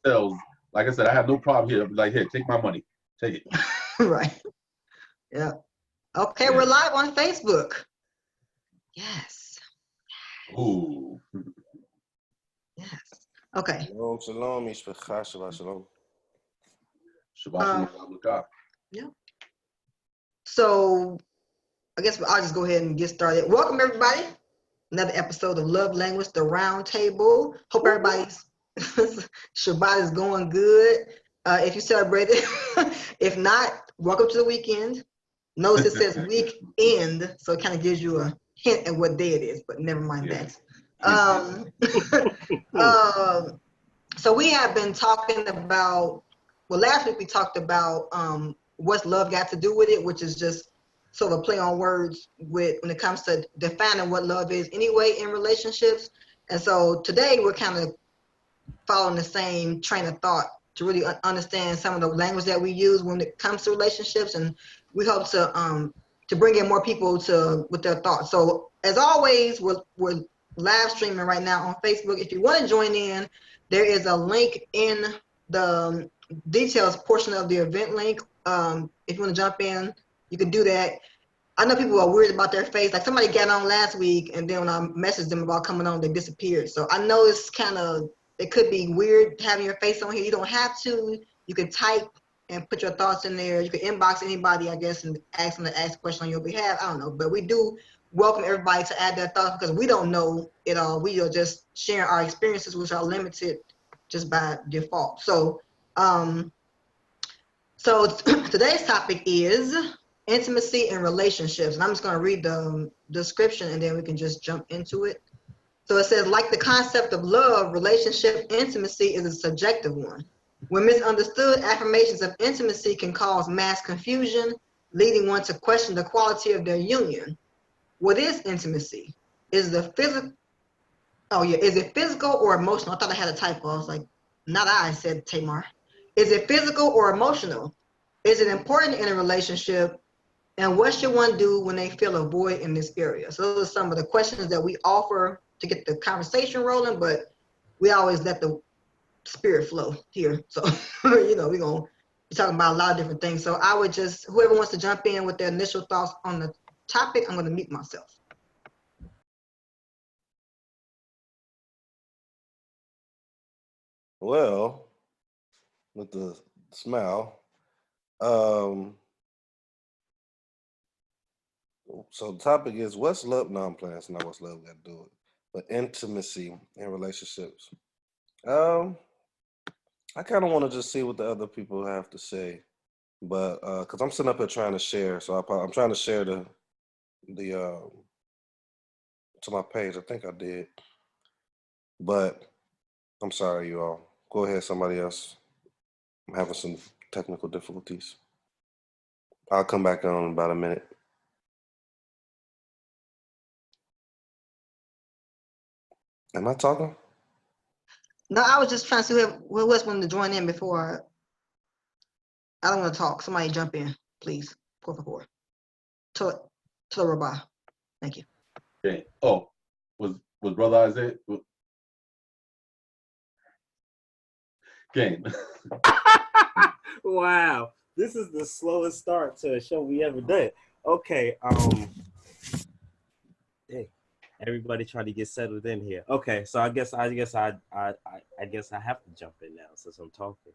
tells, like I said, I have no problem here. I'll be like, here, take my money. Take it. Right. Yeah. Okay, Yeah. we're live on Facebook. Yes. Ooh. Yes. Okay. Shalom, shalom, Ishvacha, Shabbat shalom. Shabbat shalom. Alukah. Yeah. So I guess I'll just go ahead and get started. Welcome everybody. Another episode of Love Language, the Round Table. Hope everybody's Shabbat is going good. If you celebrate it. If not, welcome to the weekend. Notice it says weekend, so it kind of gives you a hint at what day it is, but never mind that. So we have been talking about, well, last week we talked about what's love got to do with it, which is just sort of a play on words with when it comes to defining what love is anyway in relationships. And so today we're kind of following the same train of thought to really understand some of the language that we use when it comes to relationships, and we hope to bring in more people with their thoughts. So as always, we're live streaming right now on Facebook. If you want to join in, there is a link in the details portion of the event link. If you want to jump in, you can do that. I know people are weird about their face. Like somebody got on last week, and then when I messaged them about coming on, they disappeared. So I know it could be weird having your face on here. You don't have to. You can type and put your thoughts in there. You can inbox anybody, I guess, and ask them to ask a question on your behalf. I don't know. But we do welcome everybody to add their thoughts because we don't know it all. We are just sharing our experiences, which are limited just by default. So, today's topic is intimacy and relationships. And I'm just going to read the description and then we can just jump into it. So it says, like the concept of love, relationship intimacy is a subjective one. When misunderstood, affirmations of intimacy can cause mass confusion, leading one to question the quality of their union. What is intimacy? Is it physical or emotional? I thought I had a typo. I was like, not I said Tamar. Is it physical or emotional? Is it important in a relationship? And what should one do when they feel a void in this area? So those are some of the questions that we offer to get the conversation rolling, but we always let the spirit flow here. So, we're going to be talking about a lot of different things. So I would just, whoever wants to jump in with their initial thoughts on the topic, I'm going to mute myself. Well, with the smile, so the topic is what's love? No, I'm playing. It's not what's love got to do with, but intimacy in relationships. I kind of want to just see what the other people have to say, but because I'm sitting up here trying to share, so I'm trying to share the to my page. I think I did, but I'm sorry, you all. Go ahead, somebody else. I'm having some technical difficulties. I'll come back on in about a minute. Am I talking? No, I was just trying to see who else wanted to join in before. I don't want to talk. Somebody jump in, please. Por favor. Rabah. Thank you. Okay. Oh, was Brother Isaiah? Game. Wow, this is the slowest start to a show we ever did. Okay, hey, everybody trying to get settled in here. Okay, so I guess I have to jump in now since I'm talking.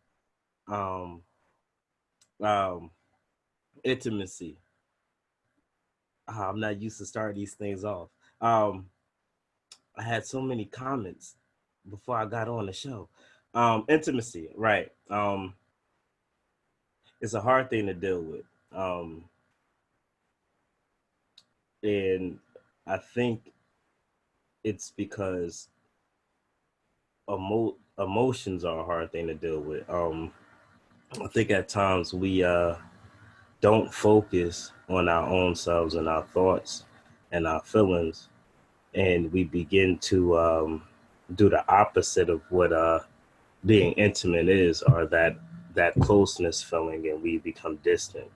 Intimacy. I'm not used to starting these things off. I had so many comments before I got on the show. Intimacy, right? It's a hard thing to deal with. And I think it's because emotions are a hard thing to deal with. I think at times we don't focus on our own selves and our thoughts and our feelings, and we begin to do the opposite of what being intimate is, or that closeness feeling, and we become distant.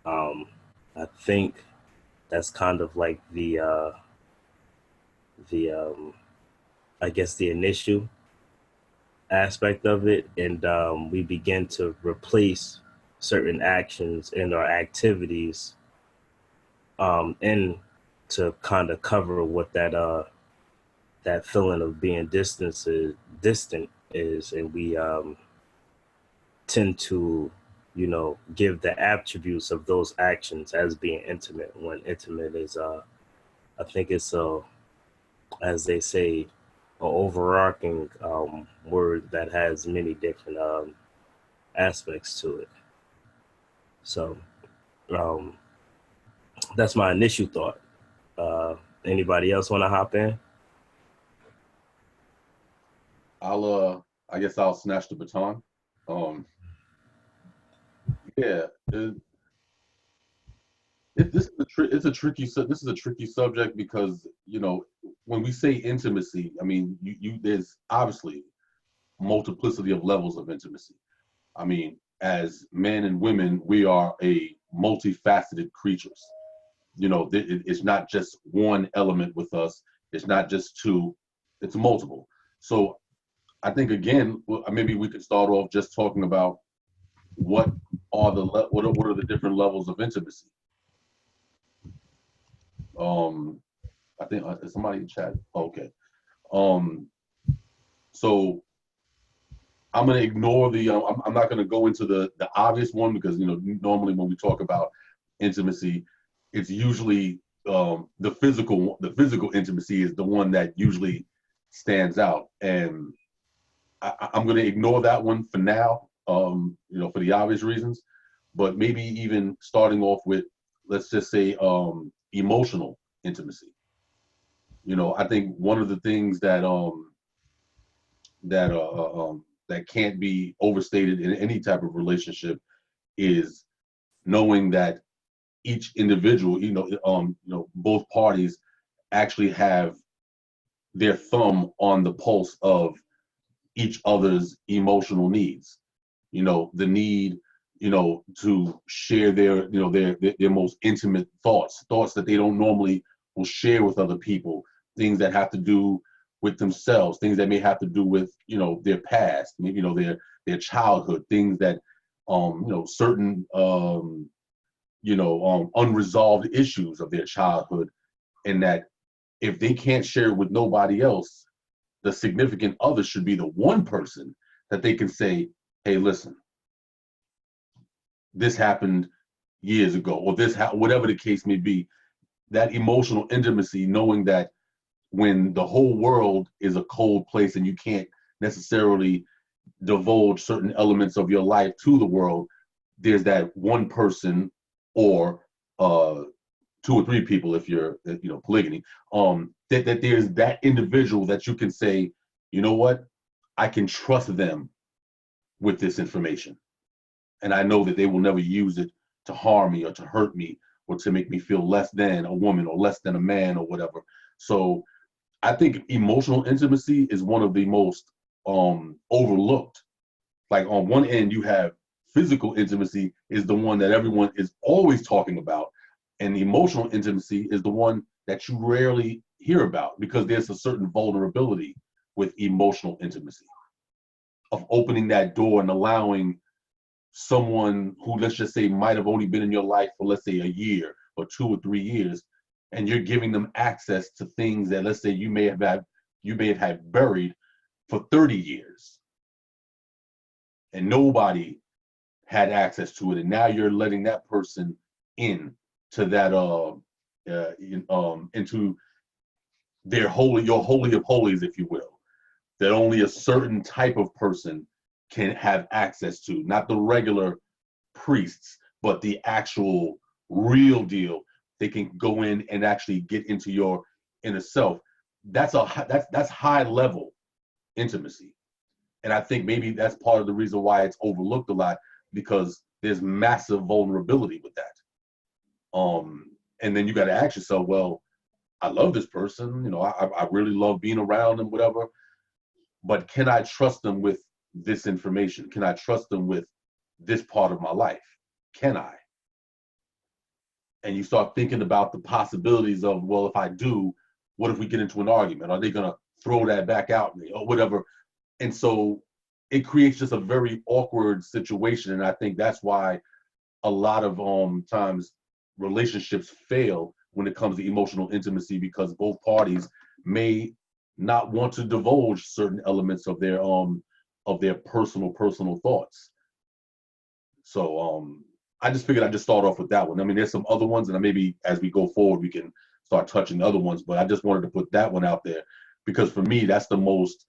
I think that's kind of like the I guess the initial aspect of it, and we begin to replace certain actions and our activities and to kind of cover what that feeling of being distant is, and we tend to, give the attributes of those actions as being intimate, when intimate is, I think it's as they say, an overarching word that has many different aspects to it. So um, that's my initial thought. Anybody else want to hop in? I guess I'll snatch the baton. Yeah, it's a tricky this is a tricky subject because when we say intimacy, I mean there's obviously multiplicity of levels of intimacy. I mean, as men and women, we are a multifaceted creatures. It's not just one element with us. It's not just two. It's multiple. So I think again, maybe we could start off just talking about what what are the different levels of intimacy. I think somebody in chat. Okay. So I'm going to ignore I'm not going to go into the obvious one because normally when we talk about intimacy, it's usually the physical intimacy is the one that usually stands out, and I'm going to ignore that one for now, for the obvious reasons. But maybe even starting off with, let's just say, emotional intimacy. I think one of the things that can't be overstated in any type of relationship is knowing that each individual, both parties actually have their thumb on the pulse of each other's emotional needs. The need, to share their most intimate thoughts that they don't normally will share with other people, things that have to do with themselves, things that may have to do with their past, maybe their childhood, things that certain unresolved issues of their childhood, and that if they can't share it with nobody else, the significant other should be the one person that they can say, hey, listen, this happened years ago, or whatever the case may be. That emotional intimacy, knowing that when the whole world is a cold place and you can't necessarily divulge certain elements of your life to the world, there's that one person, or two or three people if you're polygamy, that there's that individual that you can say, you know what, I can trust them with this information, and I know that they will never use it to harm me or to hurt me or to make me feel less than a woman or less than a man or whatever. So I think emotional intimacy is one of the most overlooked. Like, on one end, you have physical intimacy is the one that everyone is always talking about, and the emotional intimacy is the one that you rarely hear about, because there's a certain vulnerability with emotional intimacy, of opening that door and allowing someone who, let's just say, might have only been in your life for, let's say, a year or 2 or 3 years, and you're giving them access to things that, let's say, you may have had buried for 30 years and nobody had access to it, and now you're letting that person in to that into your holy of holies, if you will, that only a certain type of person can have access to, not the regular priests, but the actual real deal. They can go in and actually get into your inner self. That's high level intimacy, and I think maybe that's part of the reason why it's overlooked a lot, because there's massive vulnerability with that. And then you got to ask yourself, well, I love this person, I really love being around them, whatever, but can I trust them with this information? Can I trust them with this part of my life? Can I? And you start thinking about the possibilities of, well, if I do, what if we get into an argument? Are they going to throw that back out me or whatever? And so it creates just a very awkward situation. And I think that's why a lot of times relationships fail when it comes to emotional intimacy, because both parties may not want to divulge certain elements of their personal thoughts. So I just figured I'd just start off with that one. I mean, there's some other ones, and maybe as we go forward, we can start touching other ones. But I just wanted to put that one out there because for me, that's the most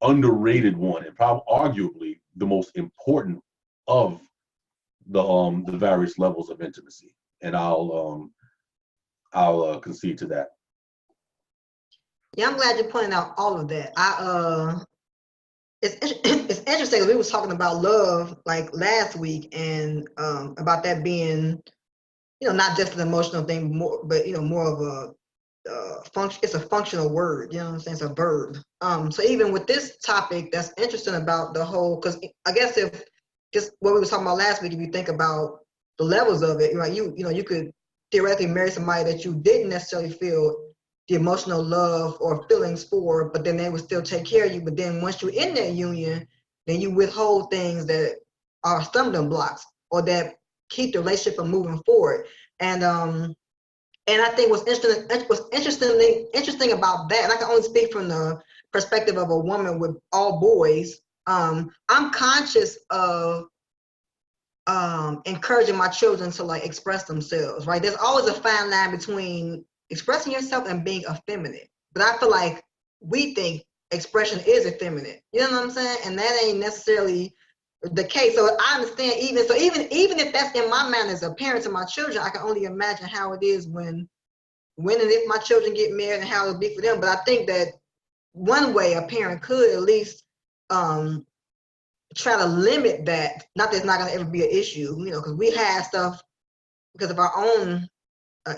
underrated one, and probably arguably the most important of the various levels of intimacy. And I'll concede to that. Yeah, I'm glad you pointed out all of that. It's interesting. We was talking about love like last week, and about that being, not just an emotional thing, but more of a function. It's a functional word. You know what I'm saying? It's a verb. So even with this topic, that's interesting about the whole. Because I guess if just what we was talking about last week, if you think about the levels of it, right? You could theoretically marry somebody that you didn't necessarily feel the emotional love or feelings for, but then they would still take care of you. But then once you're in that union, then you withhold things that are stumbling blocks or that keep the relationship from moving forward. And I think what's interesting about that, and I can only speak from the perspective of a woman with all boys. I'm conscious of encouraging my children to like express themselves, right? There's always a fine line between expressing yourself and being effeminate. But I feel like we think expression is effeminate. You know what I'm saying? And that ain't necessarily the case. So I understand even if that's in my mind as a parent to my children, I can only imagine how it is when and if my children get married and how it'll be for them. But I think that one way a parent could at least try to limit that. Not that it's not going to ever be an issue, because we have stuff because of our own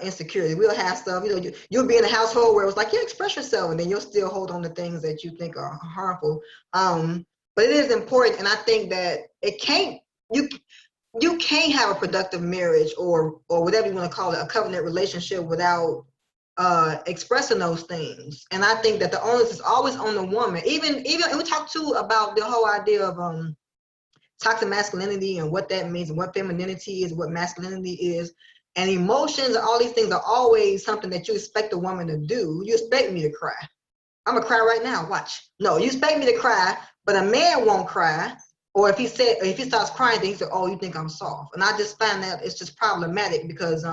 insecurity. We'll have stuff, you'll be in a household where it's like, yeah, express yourself, and then you'll still hold on to things that you think are harmful. But it is important, and I think that you can't have a productive marriage or whatever you want to call it, a covenant relationship without expressing those things. And I think that the onus is always on the woman. Even we talked too about the whole idea of toxic masculinity and what that means and what femininity is, what masculinity is. And emotions and all these things are always something that you expect a woman to do. You expect me to cry. I'm gonna cry right now, watch. No, you expect me to cry, but a man won't cry. Or if he starts crying, then he said, oh, you think I'm soft. And I just find that it's just problematic because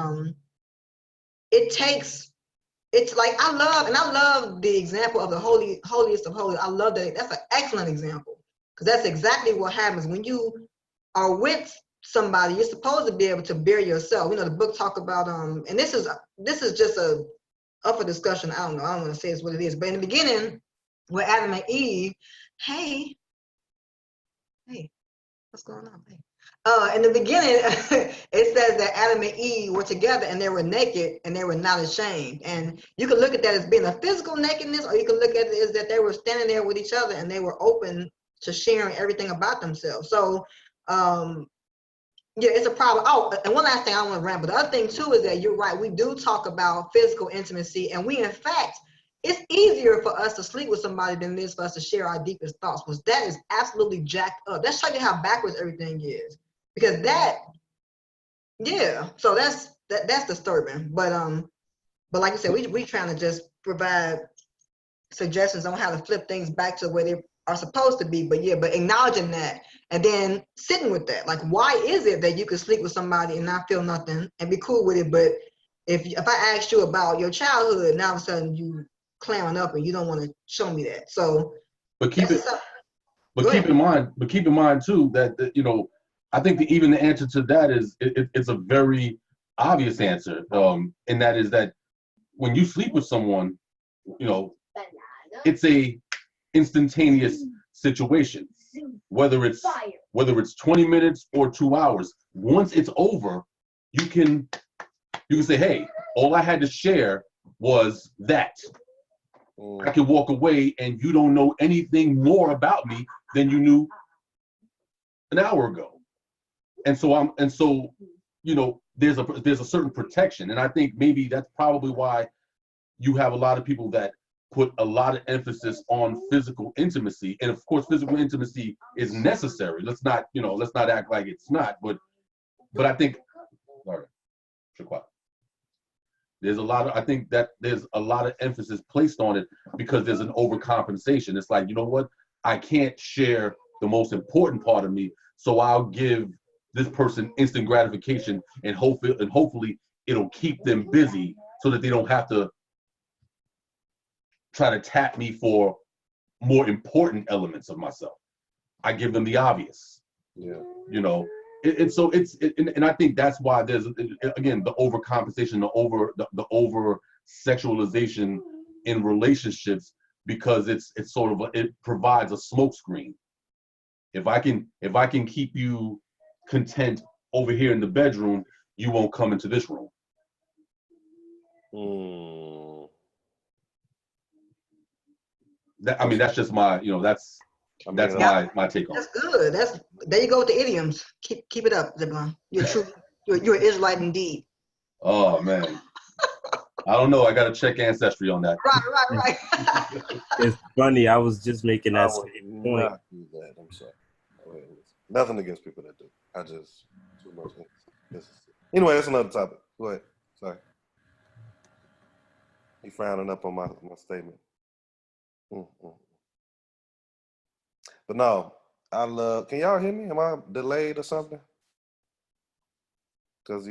it's like I love the example of the holiest of holies. I love that. That's an excellent example. Because that's exactly what happens when you are with somebody. You're supposed to be able to bear yourself. The book talk about and this is just up for discussion. I don't want to say it's what it is, but in the beginning, with Adam and Eve, hey, what's going on? Hey. In the beginning, it says that Adam and Eve were together and they were naked and they were not ashamed. And you can look at that as being a physical nakedness, or you can look at it as that they were standing there with each other and they were open to sharing everything about themselves. So, yeah, it's a problem. Oh, and one last thing, I don't want to rant, but the other thing too is that you're right. We do talk about physical intimacy, and we, in fact, it's easier for us to sleep with somebody than it is for us to share our deepest thoughts, because that is absolutely jacked up. That shows you how backwards everything is. Because so that's disturbing. But like I said, we trying to just provide suggestions on how to flip things back to where they are supposed to be. But acknowledging that and then sitting with that. Like, why is it that you can sleep with somebody and not feel nothing and be cool with it? But if I asked you about your childhood, now all of a sudden you clamming up and you don't want to show me that. So keep in mind too that I think even the answer to that is it's a very obvious answer. And that is that when you sleep with someone, it's a instantaneous situation, whether it's 20 minutes or 2 hours. Once it's over, you can say, hey, all I had to share was that. I can walk away and you don't know anything more about me than you knew an hour ago. And so there's a certain protection. And I think maybe that's probably why you have a lot of people that put a lot of emphasis on physical intimacy, and of course physical intimacy is necessary. Let's not act like it's not, but I think, all right, I think that there's a lot of emphasis placed on it because there's an overcompensation. It's like, you know what, I can't share the most important part of me, so I'll give this person instant gratification, and hopefully it'll keep them busy so that they don't have to try to tap me for more important elements of myself. I give them the obvious. Yeah. You know, and I think that's why there's, again, the overcompensation, the over sexualization in relationships, because it's sort of it provides a smokescreen. If I can keep you content over here in the bedroom, you won't come into this room. That's just my, that's my take on it. That's good. There you go with the idioms. Keep it up, Zebulon. You're an Israelite indeed. Oh man, I don't know. I got to check ancestry on that. Right. It's funny. I was just making that same point. Not do that. I'm sorry. Nothing against people that do. I just too much. Anyway, that's another topic. Go ahead. Sorry. You frowning up on my statement. But no, I love. Can y'all hear me? Am I delayed or something? Because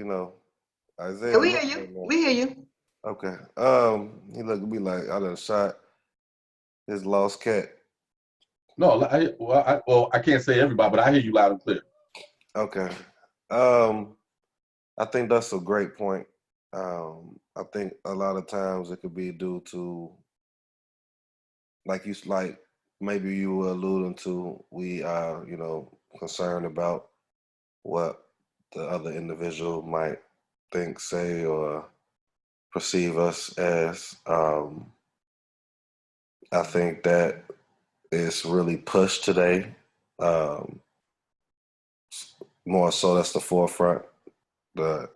Isaiah. Yeah, we hear you. We hear you. Okay. He looked at me like I done shot his lost cat. No, I can't say everybody, but I hear you loud and clear. Okay. I think that's a great point. I think a lot of times it could be due to, like maybe you were alluding to, we are, concerned about what the other individual might think, say, or perceive us as. I think that it's really pushed today. More so, that's the forefront. The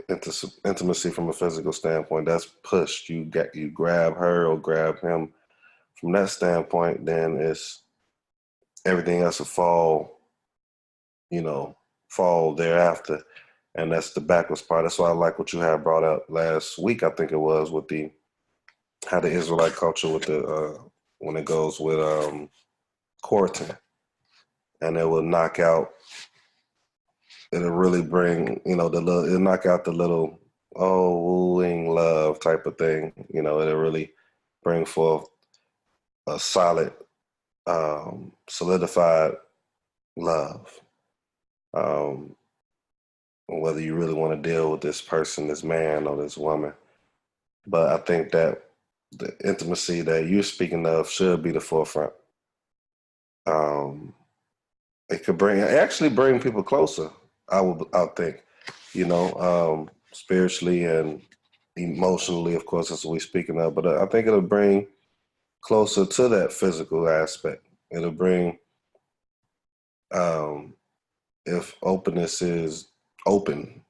intimacy from a physical standpoint, that's pushed. You grab her or grab him. From that standpoint, then it's everything else will fall thereafter. And that's the backwards part. That's why I like what you had brought up last week, I think it was, with how the Israelite culture with when it goes with courting. And it will knock out, it'll really bring, it'll knock out the little, wooing love type of thing. It'll really bring forth a solid, solidified love. Whether you really want to deal with this person, this man or this woman. But I think that the intimacy that you're speaking of should be the forefront. It could actually bring people closer, I think, spiritually and emotionally, of course, that's what we're speaking of. But I think it'll bring closer to that physical aspect. It'll bring, if openness is open,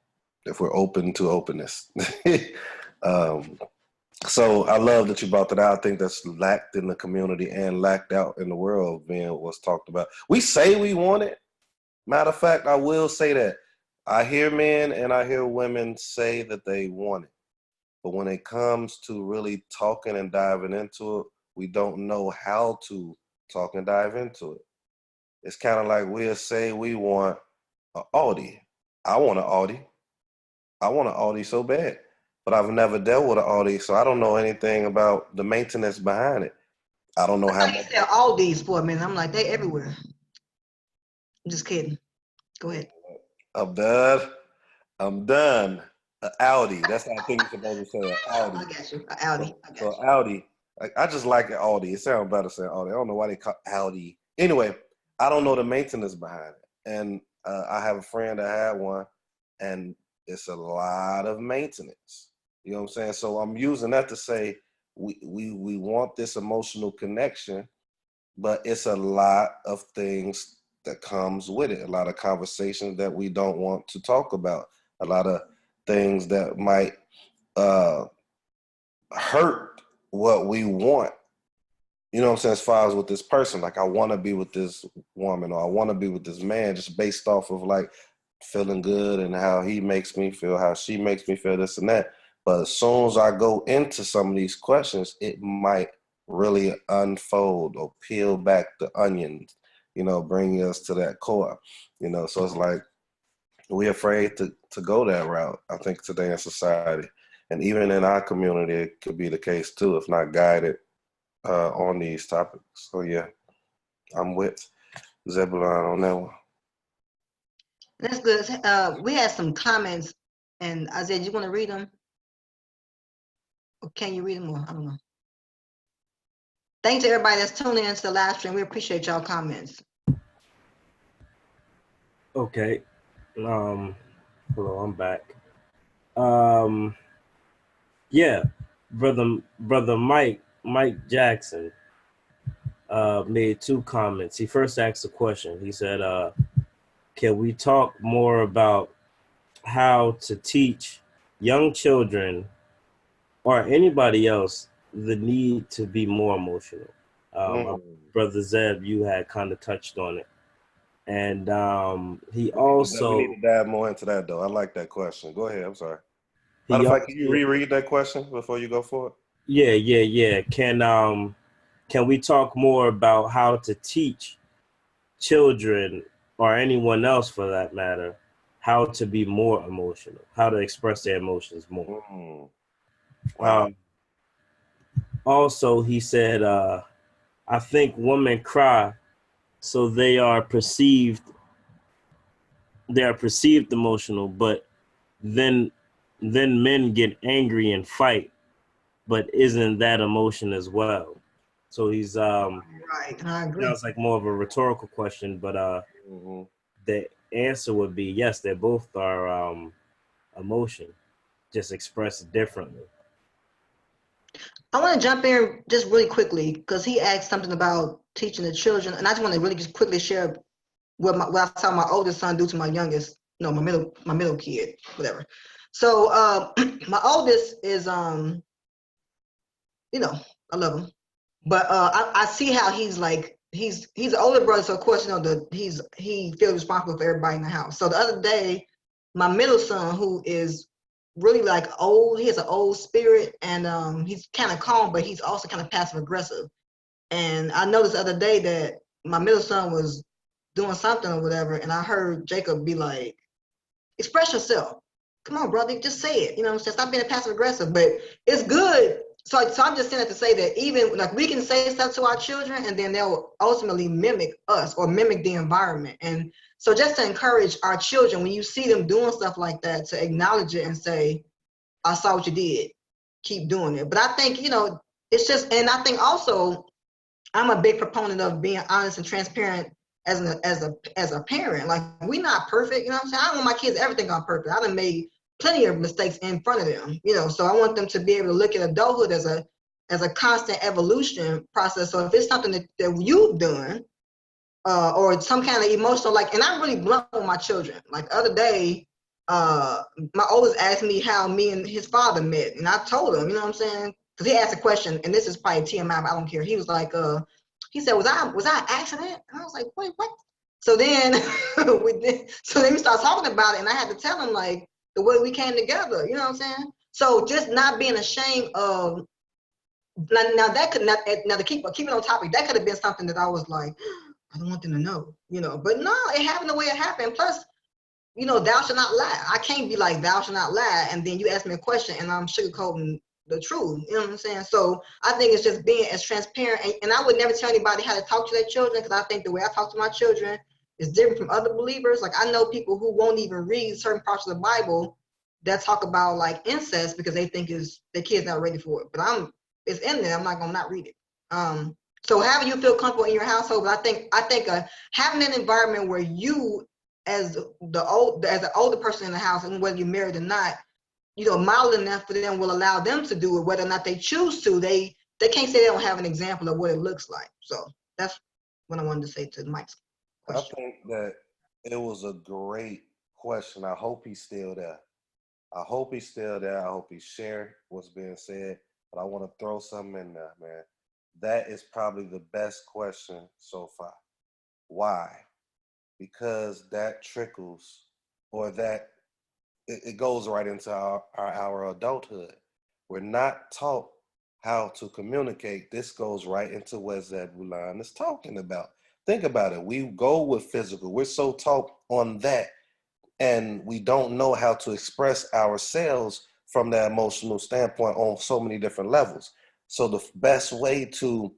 if we're open to openness. So I love that you brought that out. I think that's lacked in the community and lacked out in the world being what's talked about. We say we want it. Matter of fact, I will say that. I hear men and I hear women say that they want it. But when it comes to really talking and diving into it, we don't know how to talk and dive into it. It's kind of like we'll say we want an Audi. I want an Audi. I want an Audi so bad. But I've never dealt with an Audi, so I don't know anything about the maintenance behind it. I don't know how much. You said all these for a minute. I'm like, they everywhere. I'm just kidding. Go ahead. I'm done. An Audi. That's how I think you're supposed to say an Audi. I got you. An Audi. So Audi. I just like an Audi. It sounds better saying Audi. I don't know why they call it Audi. Anyway, I don't know the maintenance behind it. And I have a friend that had one, and it's a lot of maintenance. You know what I'm saying? So I'm using that to say we want this emotional connection, but it's a lot of things that comes with it. A lot of conversations that we don't want to talk about. A lot of things that might hurt what we want you know what I'm saying, as far as with this person, like I want to be with this woman or I want to be with this man just based off of like feeling good and how he makes me feel, how she makes me feel, this and that. But as soon as I go into some of these questions, it might really unfold or peel back the onions, you know, bring us to that core, you know. So it's like we're afraid to go that route, I think, today in society. And even in our community, it could be the case too, if not guided on these topics. So yeah, I'm with Zebulon on that one. That's good. We had some comments, and Isaiah, you want to read them? Or can you read them more? I don't know. Thanks to everybody that's tuning into the live stream. We appreciate y'all comments. Okay. Hello, I'm back. Yeah, brother Mike Jackson made two comments. He first asked a question. He said, can we talk more about how to teach young children or anybody else the need to be more emotional? Brother Zeb, you had kind of touched on it. And he We need also to dive more into that though. I like that question. Go ahead. I'm sorry. Matter he of also, fact, can you reread that question before you go for it? yeah. Can we talk more about how to teach children or anyone else for that matter how to be more emotional, how to express their emotions more? Wow. Also, he said, I think women cry so they are perceived emotional, but then men get angry and fight, but isn't that emotion as well? So he's Right, I agree. sounds like more of a rhetorical question, but the answer would be yes, they both are emotion, just expressed differently. I want to jump in just really quickly because he asked something about teaching the children, and I just want to really just quickly share what I saw my oldest son do to my youngest, no, my middle kid, whatever. So my oldest is you know, I love him, but I see how he's like he's an older brother, so of course you know he feels responsible for everybody in the house. So the other day, my middle son, who is really like old, he has an old spirit, and he's kind of calm, but he's also kind of passive aggressive. And I noticed the other day that my middle son was doing something or whatever, and I heard Jacob be like, express yourself. Come on, brother, just say it. You know what I'm saying? Stop being passive aggressive. But it's good. So I'm just saying that to say that even like we can say stuff to our children and then they'll ultimately mimic us or mimic the environment. And so just to encourage our children, when you see them doing stuff like that, to acknowledge it and say, I saw what you did. Keep doing it. But I think, you know, it's just, and I think also I'm a big proponent of being honest and transparent as a parent. Like we're not perfect, you know what I'm saying? I don't want my kids ever think I'm perfect. I done made plenty of mistakes in front of them, you know. So I want them to be able to look at adulthood as a constant evolution process. So if it's something that you've done, or some kind of emotional, like, and I'm really blunt with my children. Like the other day, my oldest asked me how me and his father met, and I told him, you know what I'm saying? Because he asked a question, and this is probably TMI, but I don't care. He was like, he said, was I an accident? And I was like, wait, what? So then so then we start talking about it, and I had to tell him like the way we came together, you know what I'm saying? So just not being ashamed of now that could not now to keep it on topic, that could have been something that I was like, I don't want them to know, you know. But no, it happened the way it happened. Plus, you know, thou shalt not lie. I can't be like thou shalt not lie, and then you ask me a question and I'm sugarcoating the truth. You know what I'm saying? So I think it's just being as transparent. And I would never tell anybody how to talk to their children because I think the way I talk to my children is different from other believers. Like I know people who won't even read certain parts of the Bible that talk about like incest because they think is their kid's not ready for it. But it's in there. I'm not gonna not read it. So however you feel comfortable in your household, but I think having an environment where you as an older person in the house, and whether you're married or not, you know, modeling that for them will allow them to do it, whether or not they choose to. They can't say they don't have an example of what it looks like. So that's what I wanted to say to Mike's question. I think that it was a great question. I hope he's still there. I hope he's still there. I hope he shared what's being said. But I want to throw something in there, man. that is probably the best question so far. Why? Because that trickles, or that it goes right into our adulthood. We're not taught how to communicate. This goes right into what Zebulon is talking about. Think about it. We go with physical. We're so taught on that, and we don't know how to express ourselves from that emotional standpoint on so many different levels. So the best way to,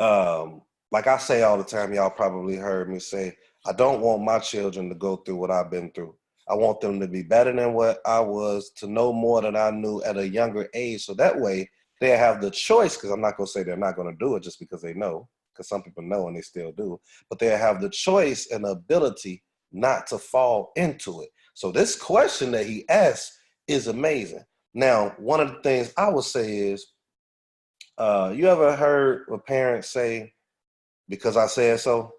like I say all the time, y'all probably heard me say, I don't want my children to go through what I've been through. I want them to be better than what I was, to know more than I knew at a younger age. So that way they have the choice, because I'm not going to say they're not going to do it just because they know, because some people know and they still do, but they have the choice and the ability not to fall into it. So this question that he asked is amazing. Now, one of the things I would say is, you ever heard a parent say, because I said so?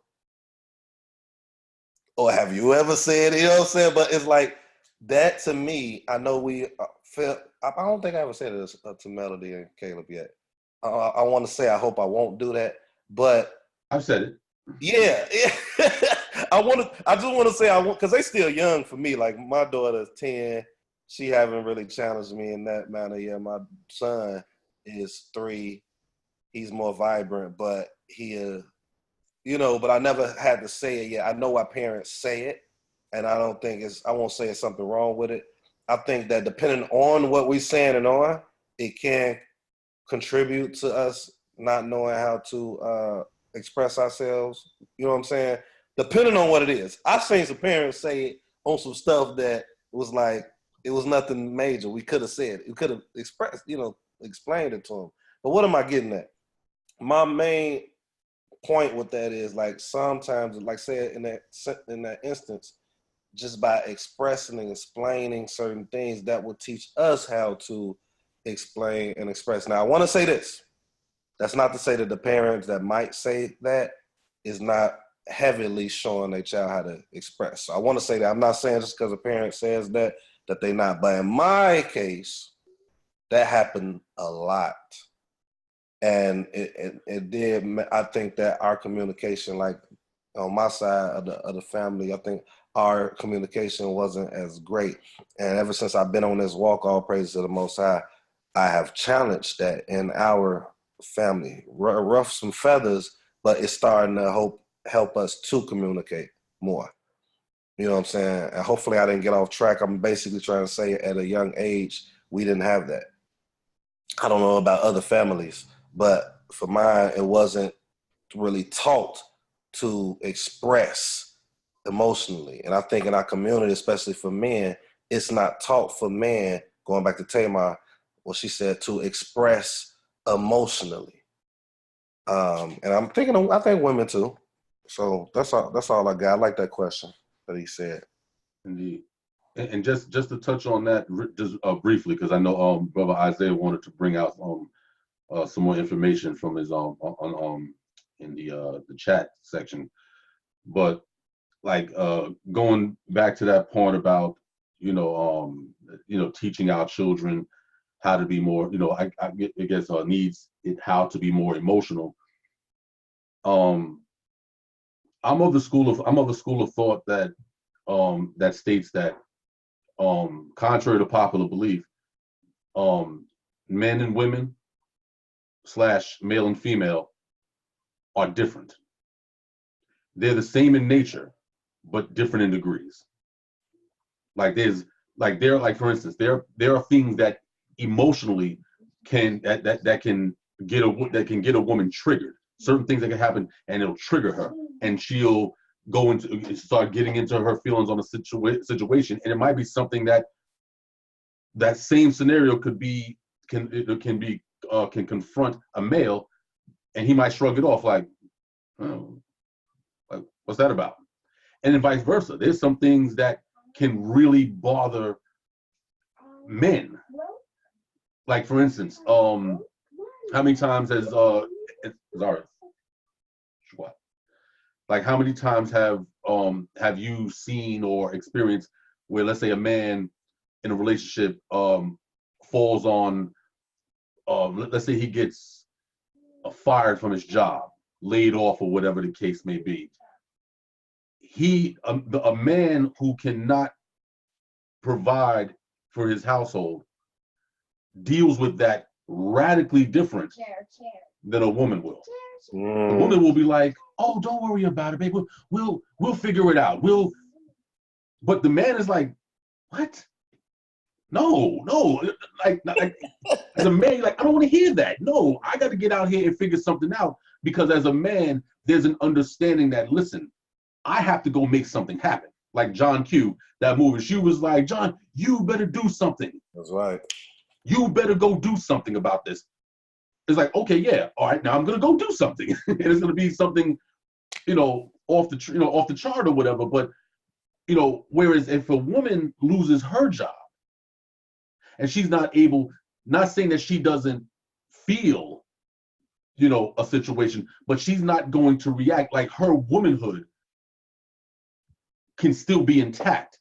Or have you ever said, you know what I'm saying? But it's like, that to me, I know we feel, I don't think I ever said it to Melody and Caleb yet. I want to say, I hope I won't do that. But I've said it. yeah. I just want to say, because they still young for me. Like, my daughter's 10. She haven't really challenged me in that manner yet. My son is 3. He's more vibrant, but but I never had to say it yet. I know why parents say it, and I don't think I won't say it's something wrong with it. I think that depending on what we're saying and on, it can contribute to us not knowing how to express ourselves. You know what I'm saying? Depending on what it is. I've seen some parents say it on some stuff that was like, it was nothing major. We could have said it. We could have expressed, explained it to them. But what am I getting at? My main point with that is, like, sometimes, like say in that instance, just by expressing and explaining certain things, that will teach us how to explain and express. Now, I want to say this. That's not to say that the parents that might say that is not heavily showing their child how to express. So I want to say that I'm not saying just because a parent says that they not. But in my case, that happened a lot. And it did. I think that our communication, like on my side of the family, I think our communication wasn't as great. And ever since I've been on this walk, all praise to the Most High, I have challenged that in our family. Rough some feathers, but it's starting to help us to communicate more. You know what I'm saying? And hopefully I didn't get off track. I'm basically trying to say at a young age, we didn't have that. I don't know about other families, but for mine, it wasn't really taught to express emotionally. And I think in our community, especially for men, it's not taught for men, going back to Tamar, what she said, to express emotionally. And I think women too. So that's all I got. I like that question that he said. Indeed. And just to touch on that just briefly, because I know Brother Isaiah wanted to bring out some more information from his in the chat section, but like going back to that point about teaching our children how to be more, I guess needs it how to be more emotional. I'm of the school of thought that that states that contrary to popular belief, men and women / male and female are different. They're the same in nature, but different in degrees. Like for instance, there are things that emotionally that can get a woman triggered. Certain things that can happen and it'll trigger her, and she'll start getting into her feelings on a situation, and it might be something that same scenario can confront a male, and he might shrug it off like, oh, like, what's that about? And then vice versa. There's some things that can really bother men. Like, for instance, how many times has like how many times have you seen or experienced where, let's say, a man in a relationship falls on let's say he gets fired from his job, laid off, or whatever the case may be. A man who cannot provide for his household deals with that radically different than a woman will. The woman will be like, "Oh, don't worry about it, babe. We'll figure it out. But the man is like, "What? No. Like as a man, like, I don't want to hear that. No, I got to get out here and figure something out, because as a man, there's an understanding that, listen, I have to go make something happen. Like John Q, that movie. She was like, "John, you better do something. That's right. You better go do something about this." It's like, okay, yeah, all right, now I'm gonna go do something, and it's gonna be something, off the chart or whatever. But whereas if a woman loses her job and she's not able, not saying that she doesn't feel, a situation, but she's not going to react. Like, her womanhood can still be intact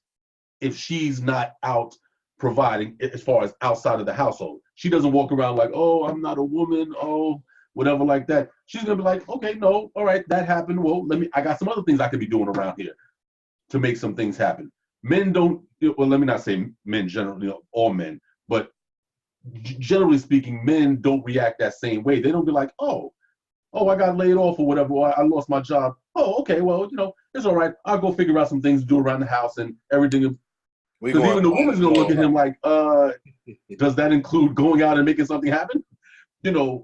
if she's not out providing as far as outside of the household. She doesn't walk around like, "Oh, I'm not a woman, oh, whatever like that." She's gonna be like, "Okay, no, all right, that happened. Well, I got some other things I could be doing around here to make some things happen." Men don't, well, let me not say men generally, all men, but generally speaking, men don't react that same way. They don't be like, oh, I got laid off or whatever, or I lost my job. Oh, okay, well, it's all right. I'll go figure out some things to do around the house and everything. Because even the woman's gonna look at him like, does that include going out and making something happen? Yeah.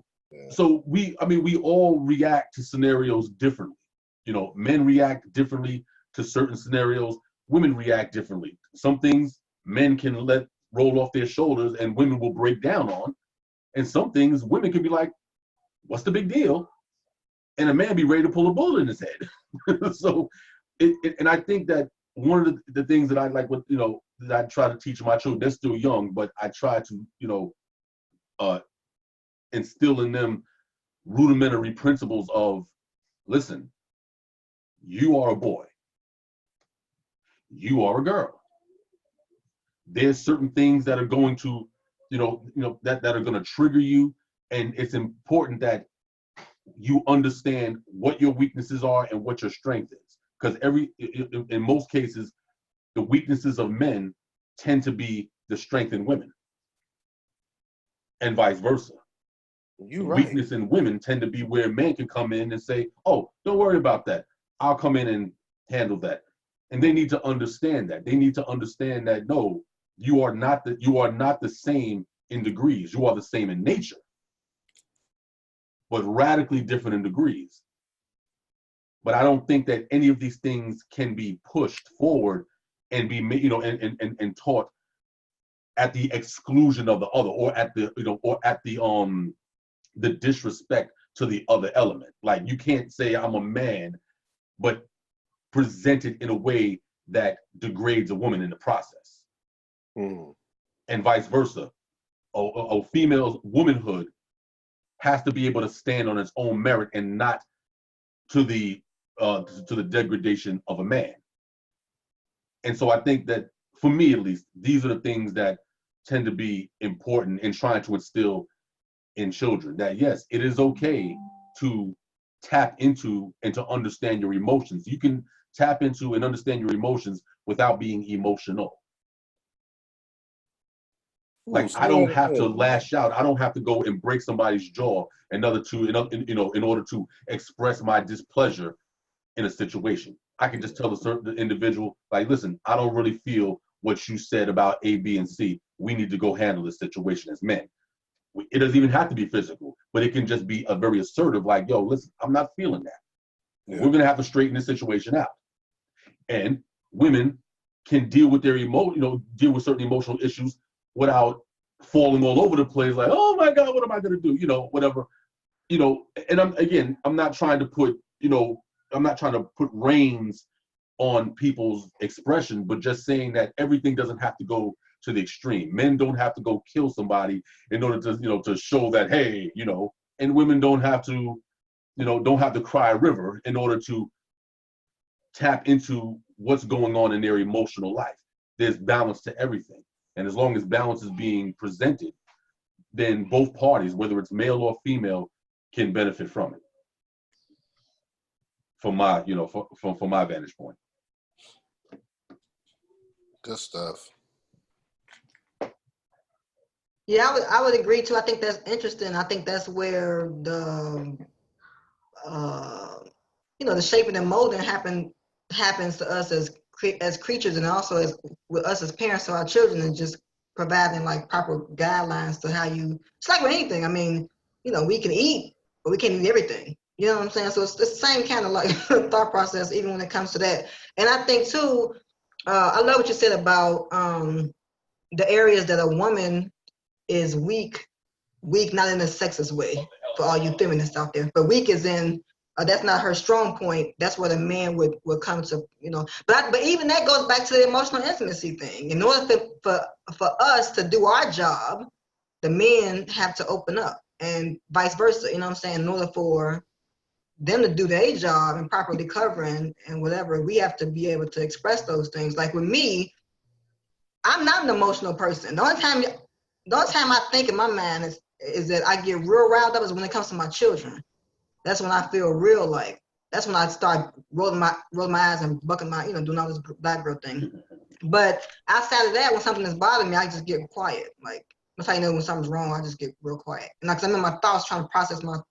So we all react to scenarios differently. Men react differently to certain scenarios. Women react differently. Some things men can let roll off their shoulders and women will break down on. And some things women can be like, "What's the big deal?" And a man be ready to pull a bullet in his head. So, and I think that one of the things that I like, that I try to teach my children, they're still young, but I try to, instill in them rudimentary principles of, listen, you are a boy. You are a girl. There's certain things that are going to, that are going to trigger you. And it's important that you understand what your weaknesses are and what your strength is. Because in most cases, the weaknesses of men tend to be the strength in women, and vice versa. You right. Weakness in women tend to be where men can come in and say, "Oh, don't worry about that. I'll come in and handle that." And they need to understand that. They need to understand that, no, you are not the same in degrees. You are the same in nature, but radically different in degrees. But I don't think that any of these things can be pushed forward and be made, and taught at the exclusion of the other, or at the disrespect to the other element. Like, you can't say I'm a man, but present it in a way that degrades a woman in the process. And vice versa. A female's womanhood has to be able to stand on its own merit and not to the degradation of a man. And so I think that, for me at least, these are the things that tend to be important in trying to instill in children, that yes, it is okay to tap into and to understand your emotions. You can tap into and understand your emotions without being emotional. Like, I don't have to lash out. I don't have to go and break somebody's jaw in order to express my displeasure in a situation. I can just tell a certain individual, like, listen, I don't really feel what you said about A, B, and C. We need to go handle this situation as men. It doesn't even have to be physical, but it can just be a very assertive, like, yo, listen, I'm not feeling that. Yeah. We're going to have to straighten this situation out. And women can deal with their deal with certain emotional issues without falling all over the place, like, oh my God, what am I going to do? Whatever. And I'm not trying to put, reins on people's expression, but just saying that everything doesn't have to go to the extreme. Men don't have to go kill somebody in order to, to show that, hey, and women don't have to cry a river in order to tap into what's going on in their emotional life. There's balance to everything. And as long as balance is being presented, then both parties, whether it's male or female, can benefit from it. From my, from my vantage point. Good stuff. Yeah, I would agree too. I think that's interesting. I think that's where the shaping and molding happens to us as creatures, and also as with us as parents to our children, and just providing like proper guidelines to how you. It's like with anything. I mean, we can eat, but we can't eat everything. You know what I'm saying? So it's the same kind of like thought process, even when it comes to that. And I think too, I love what you said about the areas that a woman is weak, not in a sexist way for all you feminists out there, but weak is in that's not her strong point. That's what a man would come to, But even that goes back to the emotional intimacy thing. In order for us to do our job, the men have to open up, and vice versa. You know what I'm saying? In order for them to do their job and properly covering and whatever, we have to be able to express those things. Like with me, I'm not an emotional person. The only time I think in my mind is that I get real riled up is when it comes to my children. That's when I feel real like. That's when I start rolling my eyes and bucking my, doing all this black girl thing. But outside of that, when something is bothering me, I just get quiet. Like, that's how you know when something's wrong. I just get real quiet. And like, I'm in my thoughts trying to process like,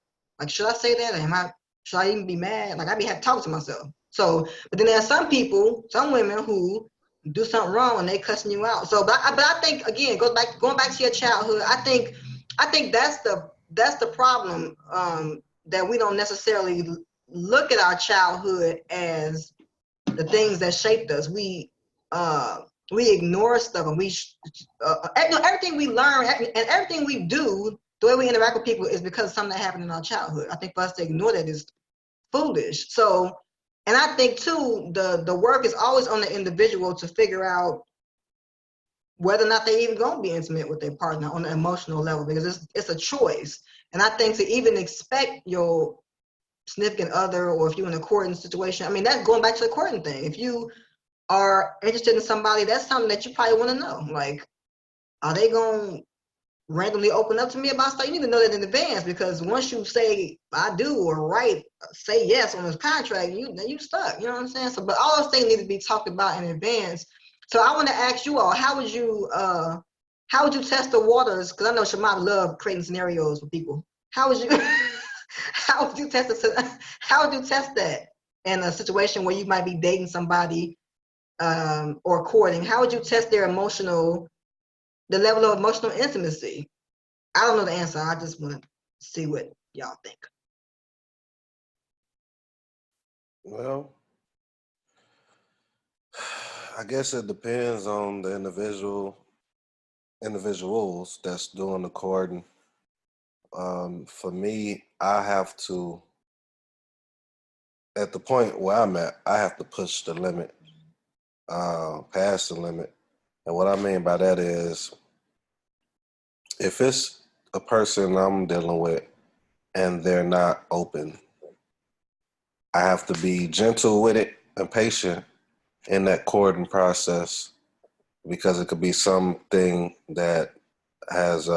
should I say that? Should I even be mad? Like, I be having to talk to myself. So, but then there are some women who do something wrong and they cussing you out. So, but I think again, going back to your childhood, I think that's the problem, that we don't necessarily look at our childhood as the things that shaped us. We ignore stuff, and everything we learn and everything we do, the way we interact with people is because of something that happened in our childhood. I think for us to ignore that is foolish. So, and I think too, the work is always on the individual to figure out whether or not they even gonna be intimate with their partner on an emotional level, because it's a choice. And I think to even expect your significant other, or if you're in a courting situation, I mean, that's going back to the courting thing. If you are interested in somebody, that's something that you probably want to know. Like, are they gonna randomly open up to me about stuff? You need to know that in advance, because once you say I do or say yes on this contract, you stuck. You know what I'm saying? So, but all those things need to be talked about in advance. So I want to ask you all, how would you test the waters? Because I know Shamad love creating scenarios for people. How would you how would you test that in a situation where you might be dating somebody or courting? How would you test the level of emotional intimacy? I don't know the answer. I just want to see what y'all think. Well, I guess it depends on the individuals that's doing the courting. For me, I have to, at the point where I'm at, I have to push the limit, past the limit. And what I mean by that is, if it's a person I'm dealing with and they're not open, I have to be gentle with it and patient in that courting process, because it could be something that has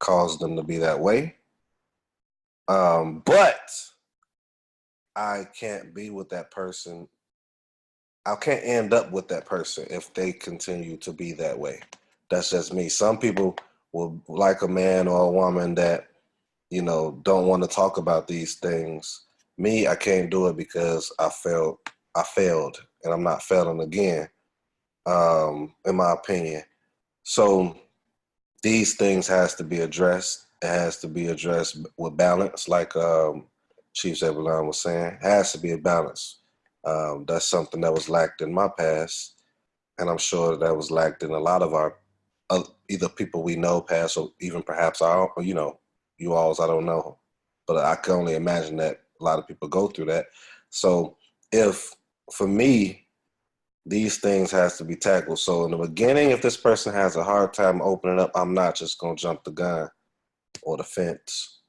caused them to be that way. But I can't be with that person. I can't end up with that person if they continue to be that way. That's just me. Some people will like a man or a woman that, don't want to talk about these things. Me, I can't do it because I failed, and I'm not failing again, in my opinion. So these things has to be addressed. It has to be addressed with balance, like Chief Zebulon was saying. It has to be a balance. That's something that was lacked in my past, and I'm sure that was lacked in a lot of our either people we know past, or even perhaps our, you alls, I don't know, but I can only imagine that a lot of people go through that. So for me, these things has to be tackled. So in the beginning, if this person has a hard time opening up, I'm not just gonna jump the gun or the fence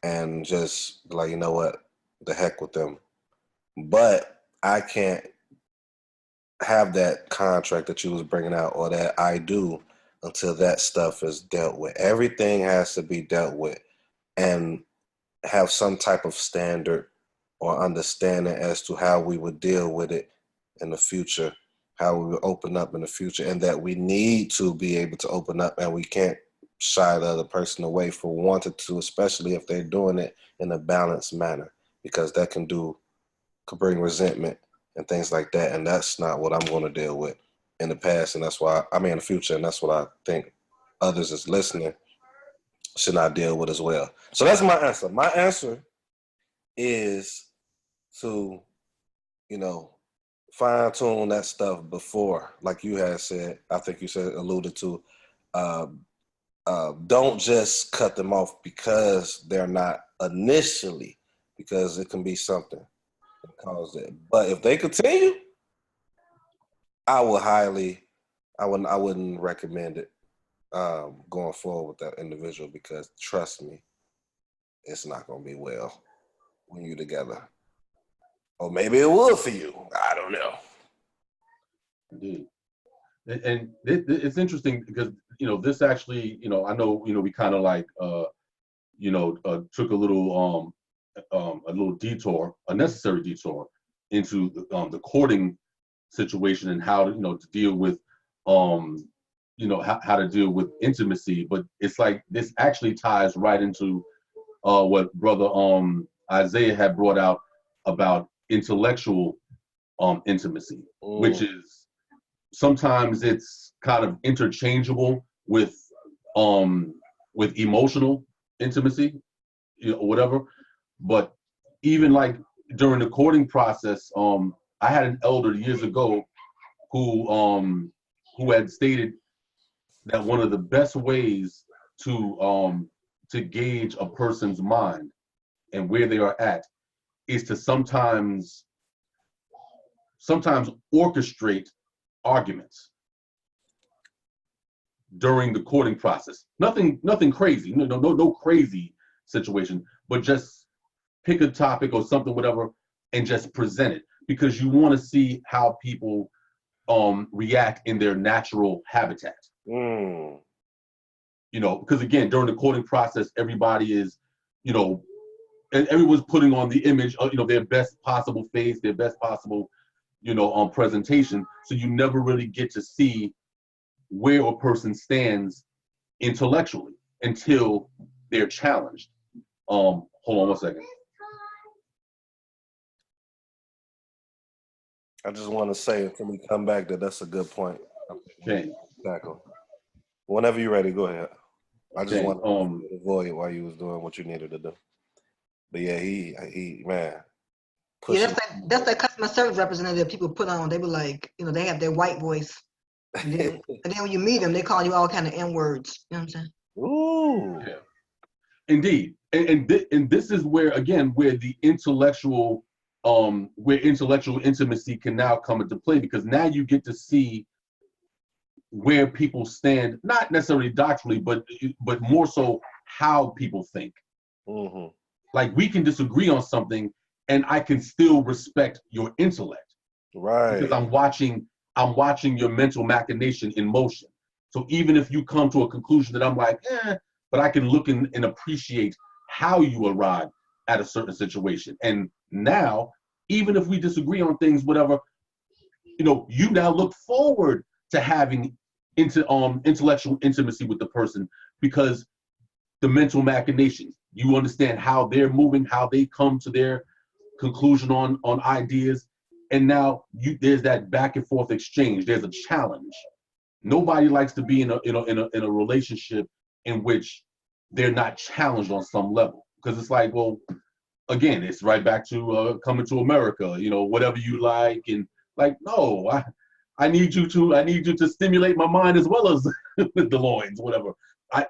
and just be like, you know what, the heck with them. But I can't have that contract that you was bringing out, or that I do, until that stuff is dealt with. Everything has to be dealt with, and have some type of standard or understanding as to how we would deal with it in the future, how we would open up in the future, and that we need to be able to open up and we can't shy the other person away for wanting to, especially if they're doing it in a balanced manner, because that could bring resentment and things like that. And that's not what I'm going to deal with in the past. And that's why, I mean, in the future. And that's what I think others is listening should not deal with as well. So that's my answer. My answer is to, fine tune that stuff before, like you had said, I think you said, alluded to, don't just cut them off because they're not initially, because it can be something that caused it. But if they continue, I wouldn't recommend it going forward with that individual, because trust me, it's not going to be well when you're together. Or maybe it will for you. I don't know. Indeed. And it's interesting because, this actually, I know, we kind of like, took a little detour, a necessary detour into the courting situation and how to deal with, how to deal with intimacy. But it's like this actually ties right into what Brother Isaiah had brought out about intellectual intimacy, which is sometimes it's kind of interchangeable with emotional intimacy, whatever. But even like during the courting process, I had an elder years ago who had stated that one of the best ways to gauge a person's mind and where they are at is to sometimes orchestrate arguments during the courting process. Nothing crazy, no crazy situation, but just pick a topic or something, whatever, and just present it, because you want to see how people react in their natural habitat. Because again, during the courting process, everybody is, and everyone's putting on the image of, their best possible face, their best possible, presentation. So you never really get to see where a person stands intellectually until they're challenged. Hold on one second. I just want to say, when we come back, that's a good point. Okay. Tackle. Whenever you're ready, go ahead. I just want to avoid while you was doing what you needed to do. But yeah, he man. Yeah, that's that customer service representative people put on. They were like, they have their white voice. And then when you meet them, they call you all kind of N words. You know what I'm saying? Ooh. Yeah. Indeed. And this is where, again, where the intellectual intimacy can now come into play, because now you get to see where people stand, not necessarily doctrinally, but more so how people think. Mm-hmm. Like, we can disagree on something and I can still respect your intellect. Right. Because I'm watching your mental machination in motion. So even if you come to a conclusion that I'm like, but I can look and appreciate how you arrive at a certain situation. And now, even if we disagree on things, whatever, you now look forward to having intellectual intimacy with the person, because the mental machinations, you understand how they're moving, how they come to their conclusion on ideas. And now there's that back and forth exchange. There's a challenge. Nobody likes to be in a relationship in which they're not challenged on some level, because it's like, well, again, it's right back to Coming to America. Whatever you like, and like, no, I need you to stimulate my mind as well as the loins, whatever.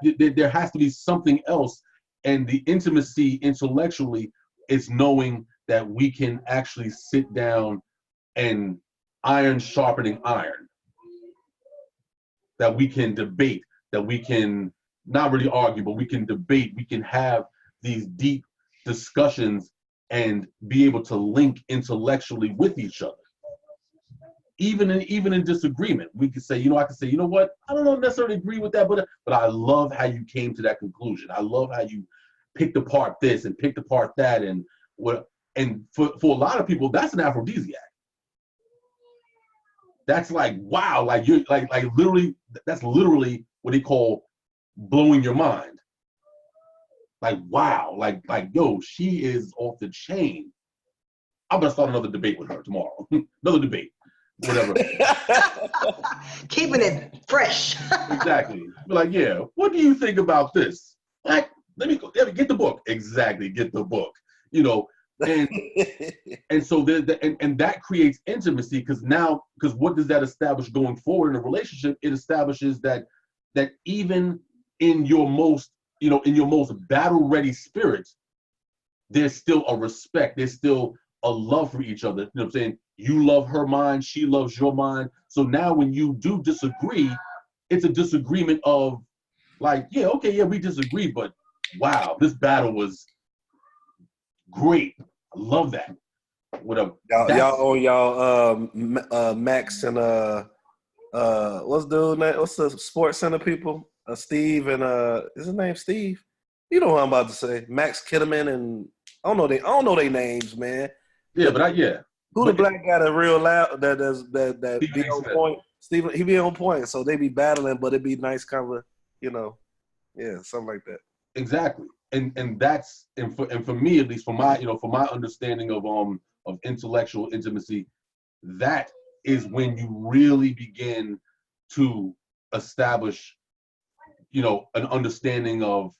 There has to be something else, and the intimacy intellectually is knowing that we can actually sit down and iron sharpening iron, that we can debate, that we can not really argue, but we can debate, we can have these deep discussions and be able to link intellectually with each other. Even in disagreement, we could say, I could say, what, I don't necessarily agree with that, but I love how you came to that conclusion. I love how you picked apart this and picked apart that, and what. And for a lot of people, that's an aphrodisiac. That's like, wow, like you're like literally, that's literally what they call blowing your mind. Like, wow, like yo, she is off the chain. I'm gonna start another debate with her tomorrow. Another debate, whatever. Keeping it fresh. Exactly. Be like, yeah, what do you think about this? Like, let me get the book. Exactly, get the book. You know, and so and that creates intimacy, because what does that establish going forward in a relationship? It establishes that even in your most battle ready spirit, there's still a respect. There's still a love for each other. You know what I'm saying? You love her mind, she loves your mind. So now when you do disagree, it's a disagreement of like, yeah, okay, yeah, we disagree, but wow, this battle was great. I love that. Whatever. Y'all on y'all Max and what's the Sports Center people? Steve and is his name Steve? You know who I'm about to say. Max Kitterman and I don't know their names, man. Yeah, but who the black guy that real loud that be on Smith. point? Stephen, he be on point, so they be battling, but it be nice cover, yeah, something like that. Exactly. And that's for me, at least for my understanding of intellectual intimacy, that is when you really begin to establish an understanding of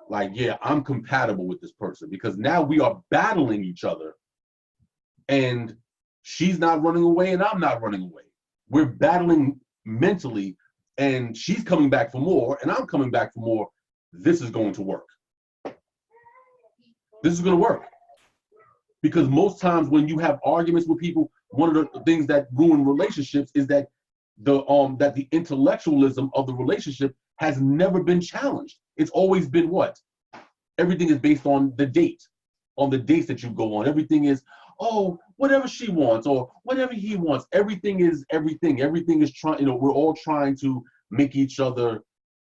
like, yeah, I'm compatible with this person, because now we are battling each other, and she's not running away and I'm not running away. We're battling mentally, and she's coming back for more and I'm coming back for more. This is going to work. This is going to work. Because most times when you have arguments with people, one of the things that ruin relationships is that the intellectualism of the relationship has never been challenged. It's always been what? Everything is based on the date, on the dates that you go on. Everything is, oh, whatever she wants or whatever he wants. Everything is everything. Everything is trying, we're all trying to make each other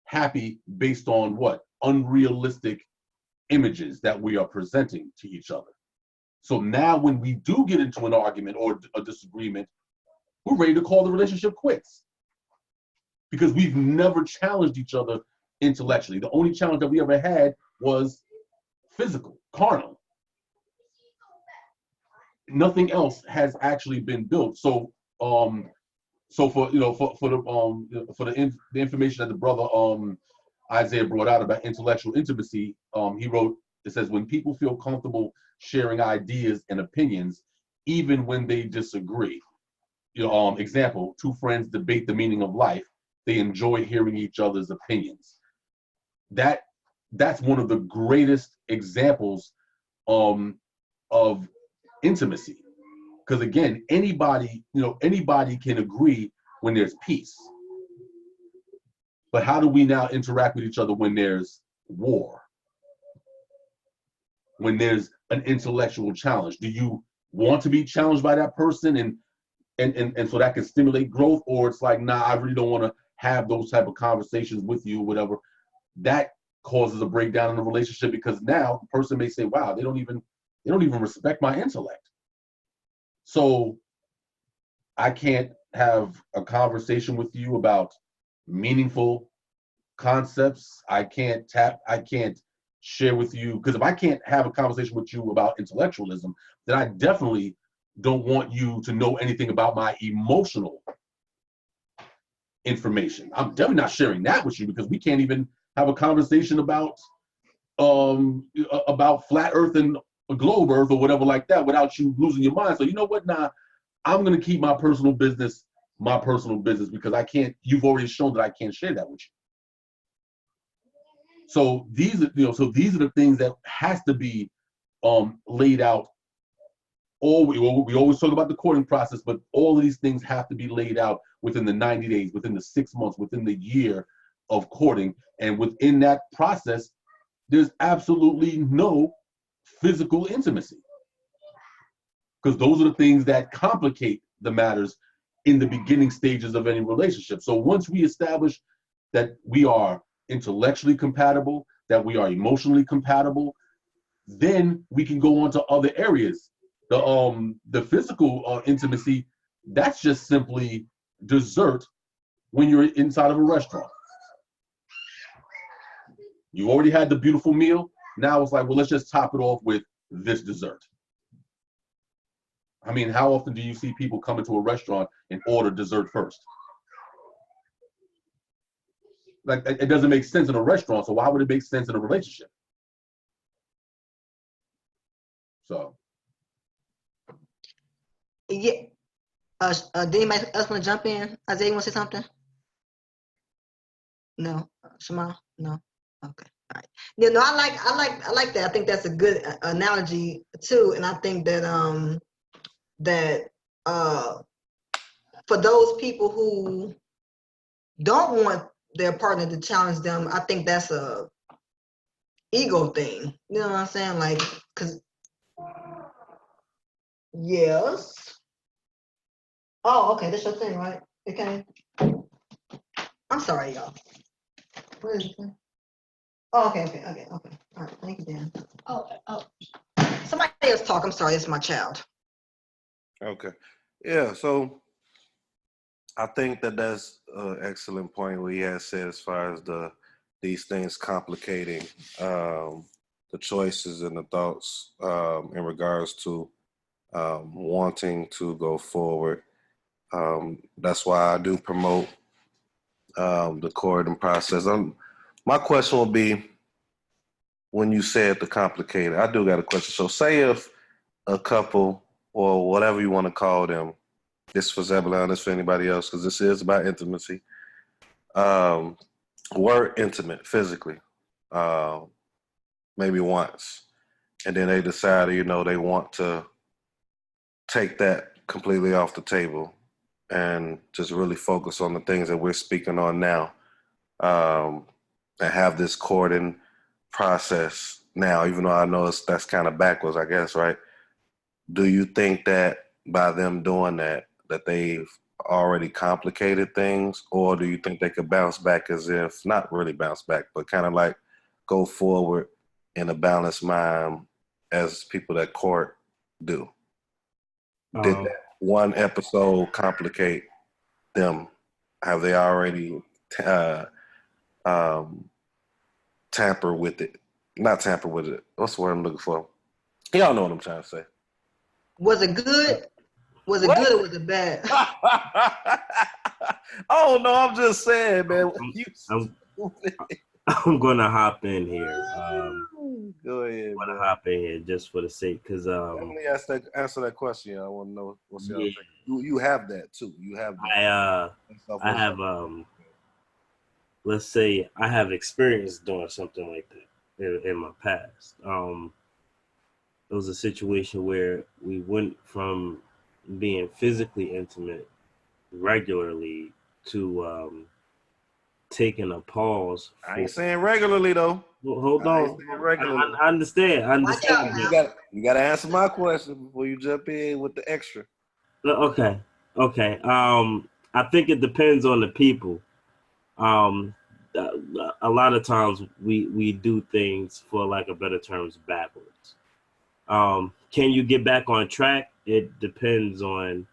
happy based on what? Unrealistic images that we are presenting to each other. So now when we do get into an argument or a disagreement, we're ready to call the relationship quits, because we've never challenged each other intellectually. The only challenge that we ever had was physical, carnal. Nothing else has actually been built. So for the information that the brother Isaiah brought out about intellectual intimacy, he wrote, it says, when people feel comfortable sharing ideas and opinions, even when they disagree. Example, two friends debate the meaning of life. They enjoy hearing each other's opinions. That's one of the greatest examples of intimacy. Because again, anybody can agree when there's peace. But how do we now interact with each other when there's war? When there's an intellectual challenge? Do you want to be challenged by that person and so that can stimulate growth? Or it's like, nah, I really don't want to have those type of conversations with you, whatever. That causes a breakdown in the relationship, because now the person may say, wow, they don't even respect my intellect. So I can't have a conversation with you about meaningful concepts. I can't share with you, because if I can't have a conversation with you about intellectualism, then I definitely don't want you to know anything about my emotional information. I'm definitely not sharing that with you, because we can't even have a conversation about flat earth and a globe earth or whatever like that without you losing your mind. So you know what? Nah, I'm going to keep my personal business, because I can't, you've already shown that I can't share that with you. So these are the things that has to be laid out. We always talk about the courting process, but all of these things have to be laid out within the 90 days, within the 6 months, within the year of courting. And within that process, there's absolutely no physical intimacy, because those are the things that complicate the matters in the beginning stages of any relationship. So once we establish that we are intellectually compatible, that we are emotionally compatible, then we can go on to other areas. The physical intimacy, that's just simply dessert when you're inside of a restaurant. You already had the beautiful meal. Now it's like, well, let's just top it off with this dessert. I mean, how often do you see people come into a restaurant and order dessert first? Like, it doesn't make sense in a restaurant, so why would it make sense in a relationship? So. Yeah. Did anybody else want to jump in? Isaiah, you want to say something? No. Shema? No. Okay. All right. Yeah. No, I like that. I think that's a good analogy too, and I think that for those people who don't want their partner to challenge them, I think that's a ego thing. You know what I'm saying? Like, cause yes. Oh, okay, that's your thing, right? Okay. I'm sorry, y'all. Where is it? Oh, okay. All right, thank you, Dan. Oh. Somebody else talk. I'm sorry, it's my child. Okay. Yeah, so I think that that's an excellent point what he has said as far as these things complicating the choices and the thoughts in regards to wanting to go forward. That's why I do promote the courting process. My question will be, when you said the complicated, I do got a question. So say if a couple or whatever you want to call them, this for Zebulon, this for anybody else, because this is about intimacy, were intimate physically, maybe once, and then they decided, they want to take that completely off the table and just really focus on the things that we're speaking on now, and have this courting process now, even though I know that's kind of backwards, I guess, right? Do you think that by them doing that they've already complicated things, or do you think they could bounce back as if, not really bounce back, but kind of like go forward in a balanced mind as people that court do? Did that one episode complicate them? Have they already tamper with it? Not tamper with it. What's the word I'm looking for? Y'all know what I'm trying to say. Was it good? Was it What? good or was it bad? Oh no, I'm just saying, man. I'm gonna hop in here. Go ahead. I'm gonna hop in here just for the sake, because Definitely answer that question. I want to know what's your yeah. You have that too. You have that. I have let's say I have experience doing something like that in my past. It was a situation where we went from being physically intimate regularly to taking a pause. I ain't saying regularly though. Well, hold on. I understand. Watch out now. You gotta answer my question before you jump in with the extra. Okay. I think it depends on the people. A lot of times we do things, for lack of better terms, backwards. Can you get back on track? It depends on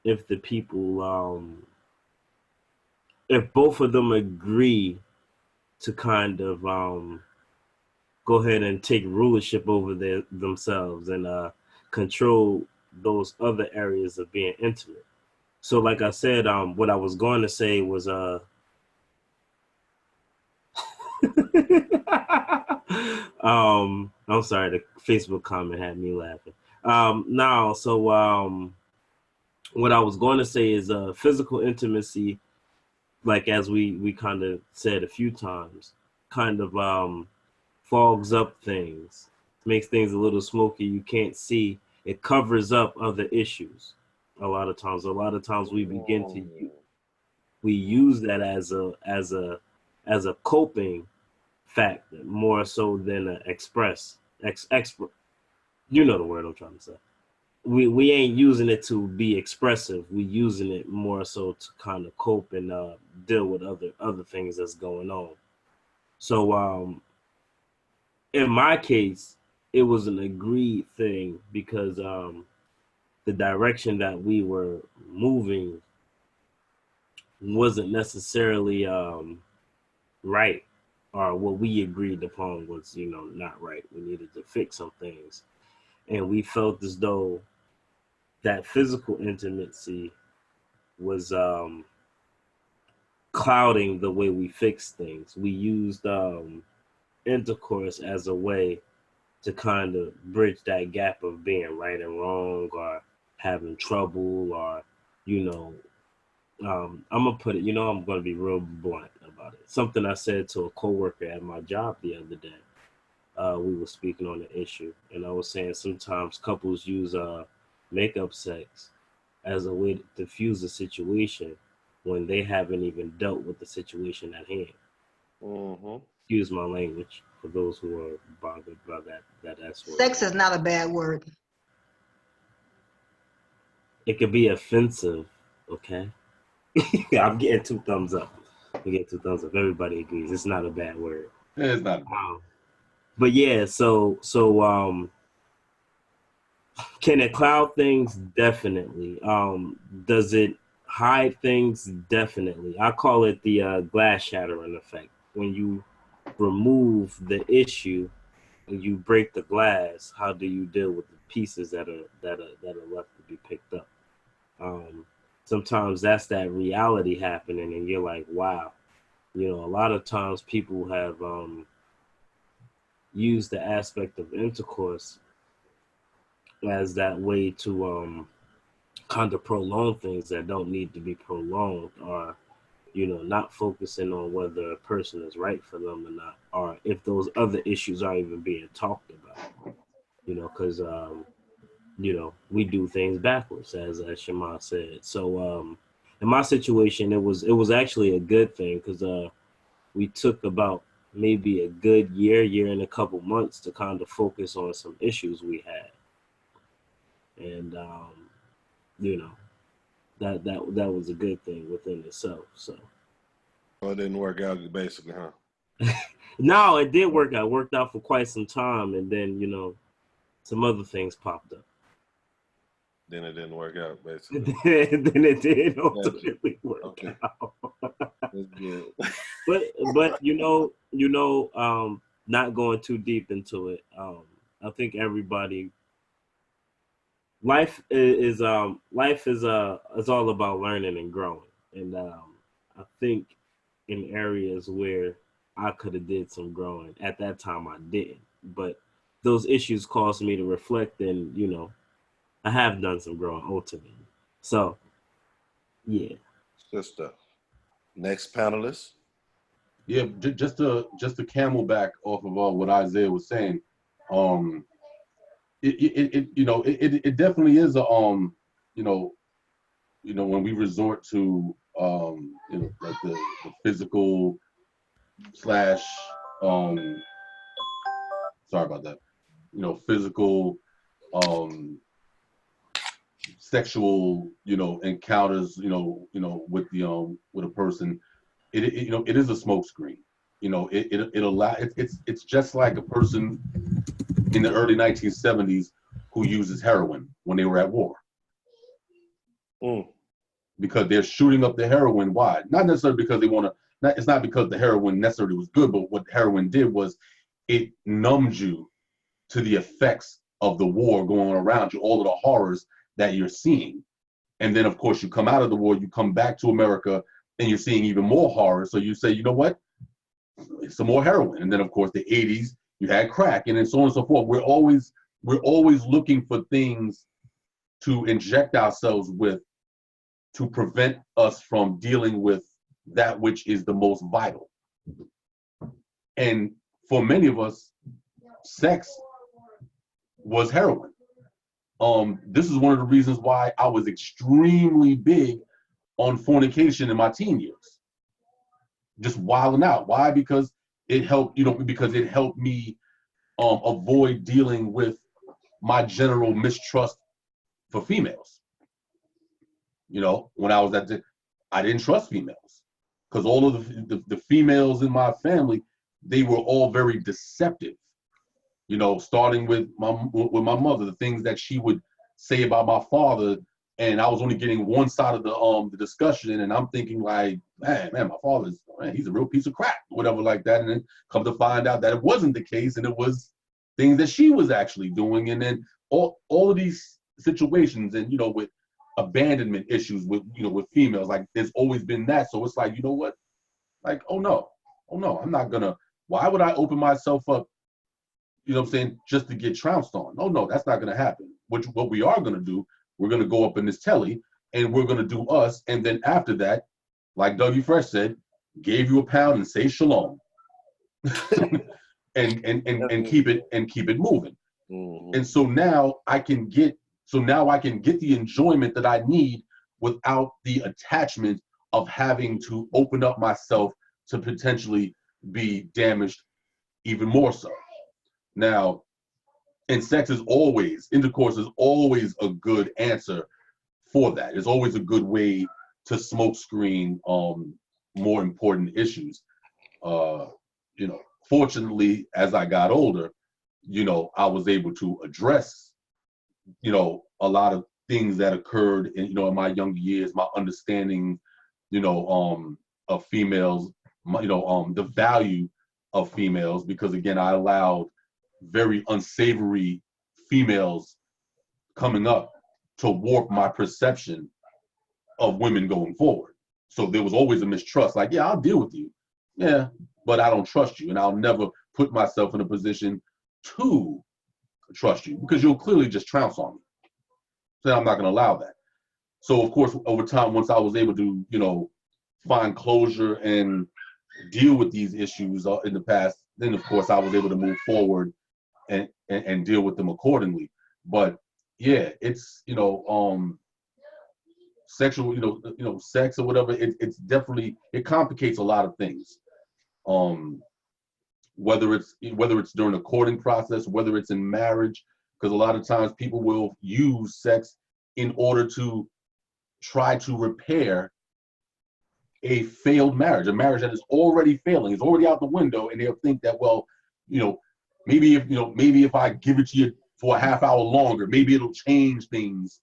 if the people, if both of them agree to kind of go ahead and take rulership over themselves and control those other areas of being intimate. So like I said, what I was going to say was I'm sorry, the Facebook comment had me laughing. What I was going to say is physical intimacy, like as we kind of said a few times, kind of fogs up things, makes things a little smoky. You can't see. It covers up other issues. A lot of times we begin to we use that as a coping factor more so than an express. You know the word I'm trying to say. We ain't using it to be expressive. We using it more so to kind of cope and deal with other things that's going on. So in my case, it was an agreed thing because the direction that we were moving wasn't necessarily right, or what we agreed upon was, not right. We needed to fix some things. And we felt as though that physical intimacy was clouding the way we fix things. We used intercourse as a way to kind of bridge that gap of being right and wrong, or having trouble, or, I'm gonna put it, I'm gonna be real blunt about it. Something I said to a coworker at my job the other day. We were speaking on the issue, and I was saying sometimes couples use makeup sex as a way to diffuse a situation when they haven't even dealt with the situation at hand. Mm-hmm. Excuse my language for those who are bothered by that S word. Sex is not a bad word. It could be offensive, okay? I'm getting 2 thumbs up. We get 2 thumbs up. Everybody agrees it's not a bad word. It's not. But yeah, so can it cloud things? Definitely. Does it hide things? Definitely. I call it the glass shattering effect. When you remove the issue and you break the glass, how do you deal with the pieces that are left to be picked up? Sometimes that's that reality happening, and you're like, wow. A lot of times people have used the aspect of intercourse as that way to kind of prolong things that don't need to be prolonged, or not focusing on whether a person is right for them or not, or if those other issues are even being talked about. Because we do things backwards, as Shema said. So in my situation, it was actually a good thing, because we took about maybe a good year and a couple months to kind of focus on some issues we had. And that was a good thing within itself. So it didn't work out basically, huh? No, it did work out. It worked out for quite some time, and then some other things popped up. Then it didn't work out basically. Then it did ultimately work out. That's good. but not going too deep into it. I think everybody. Life is all about learning and growing, and I think in areas where I could have did some growing at that time, I didn't. But those issues caused me to reflect, and I have done some growing ultimately. So, yeah. Good stuff. Next panelist. Yeah, just to camelback off of what Isaiah was saying. It definitely is a when we resort to like the physical slash sorry about that, physical sexual encounters with with a person. It is a smokescreen. It's just like a person in the early 1970s who uses heroin when they were at war. Because they're shooting up the heroin. Why? Not necessarily because they want to. It's not because the heroin necessarily was good, but what heroin did was it numbed you to the effects of the war going on around you, all of the horrors that you're seeing. And then, of course, you come out of the war, you come back to America, and you're seeing even more horror. So you say, you know what? Some more heroin. And then, of course, the 80s, you had crack, and then so on and so forth. We're always looking for things to inject ourselves with to prevent us from dealing with that which is the most vital. And for many of us, sex was heroin. This is one of the reasons why I was extremely big on fornication in my teen years. Just wilding out. Why? Because it helped, me avoid dealing with my general mistrust for females. When I was I didn't trust females because all of the females in my family, they were all very deceptive. You know, starting with my mother, the things that she would say about my father, and I was only getting one side of the discussion, and I'm thinking like, man, my father's, man, he's a real piece of crap, whatever like that, and then come to find out that it wasn't the case, and it was things that she was actually doing, and then all of these situations, and you know, with abandonment issues with, you know, with females, like there's always been that. So it's like, you know what, like, oh no, I'm not gonna, why would I open myself up, you know what I'm saying, just to get trounced on? Oh no, that's not gonna happen. What we are gonna do, we're gonna go up in this telly and we're gonna do us, and then after that, like Dougie Fresh said, gave you a pound and say shalom. and keep it moving. Mm-hmm. And so now I can get the enjoyment that I need without the attachment of having to open up myself to potentially be damaged even more so. Now, and intercourse is always a good answer for that. It's always a good way to smoke screen more important issues. You know, fortunately, as I got older, you know, I was able to address, you know, a lot of things that occurred in, you know, in my younger years, my understanding, you know, of females, the value of females, because again, I allowed very unsavory females coming up to warp my perception of women going forward. So there was always a mistrust, like, yeah, I'll deal with you. Yeah, but I don't trust you, and I'll never put myself in a position to trust you because you'll clearly just trounce on me. So I'm not going to allow that. So of course, over time, once I was able to, you know, find closure and deal with these issues in the past, then of course I was able to move forward and deal with them accordingly. But yeah, it's, you know, sexual, sex or whatever. It's definitely, it complicates a lot of things. Whether it's during a courting process, whether it's in marriage, because a lot of times people will use sex in order to try to repair a failed marriage, a marriage that is already failing, is already out the window, and they'll think that, well, you know, maybe if I give it to you for a half hour longer, maybe it'll change things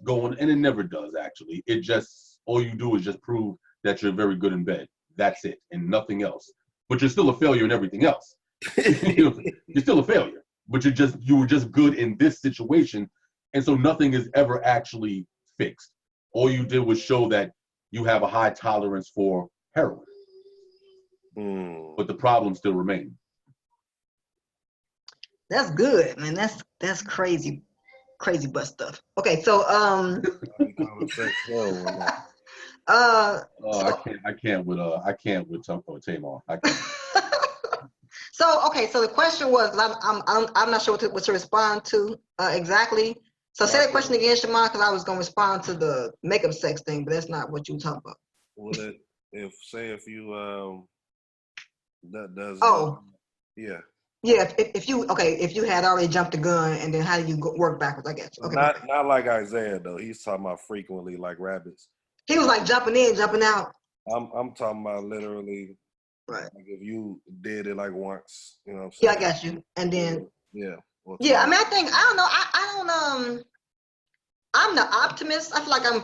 going, and it never does actually. It just, all you do is just prove that you're very good in bed. That's it, and nothing else. But you're still a failure in everything else. You're still a failure, but you were just good in this situation, and so nothing is ever actually fixed. All you did was show that you have a high tolerance for heroin, but the problem still remains. That's good, man. That's crazy butt stuff. Okay, so I can't with Tamar. I can't. So okay, so the question was, I'm not sure what to respond to exactly. So say the question again, Shaman, because I was gonna respond to the makeup sex thing, but that's not what you were talking about. Well, if you that does yeah. Yeah, if you had already jumped the gun, and then how do you work backwards? I guess. Okay. Not like Isaiah though. He's talking about frequently like rabbits. He was like jumping in, jumping out. I'm talking about literally. Right. Like if you did it like once, you know what I'm saying? saying? Yeah, I got you. And then. Yeah. Yeah, I mean, I think, I don't know. I don't. I'm the optimist. I feel like I'm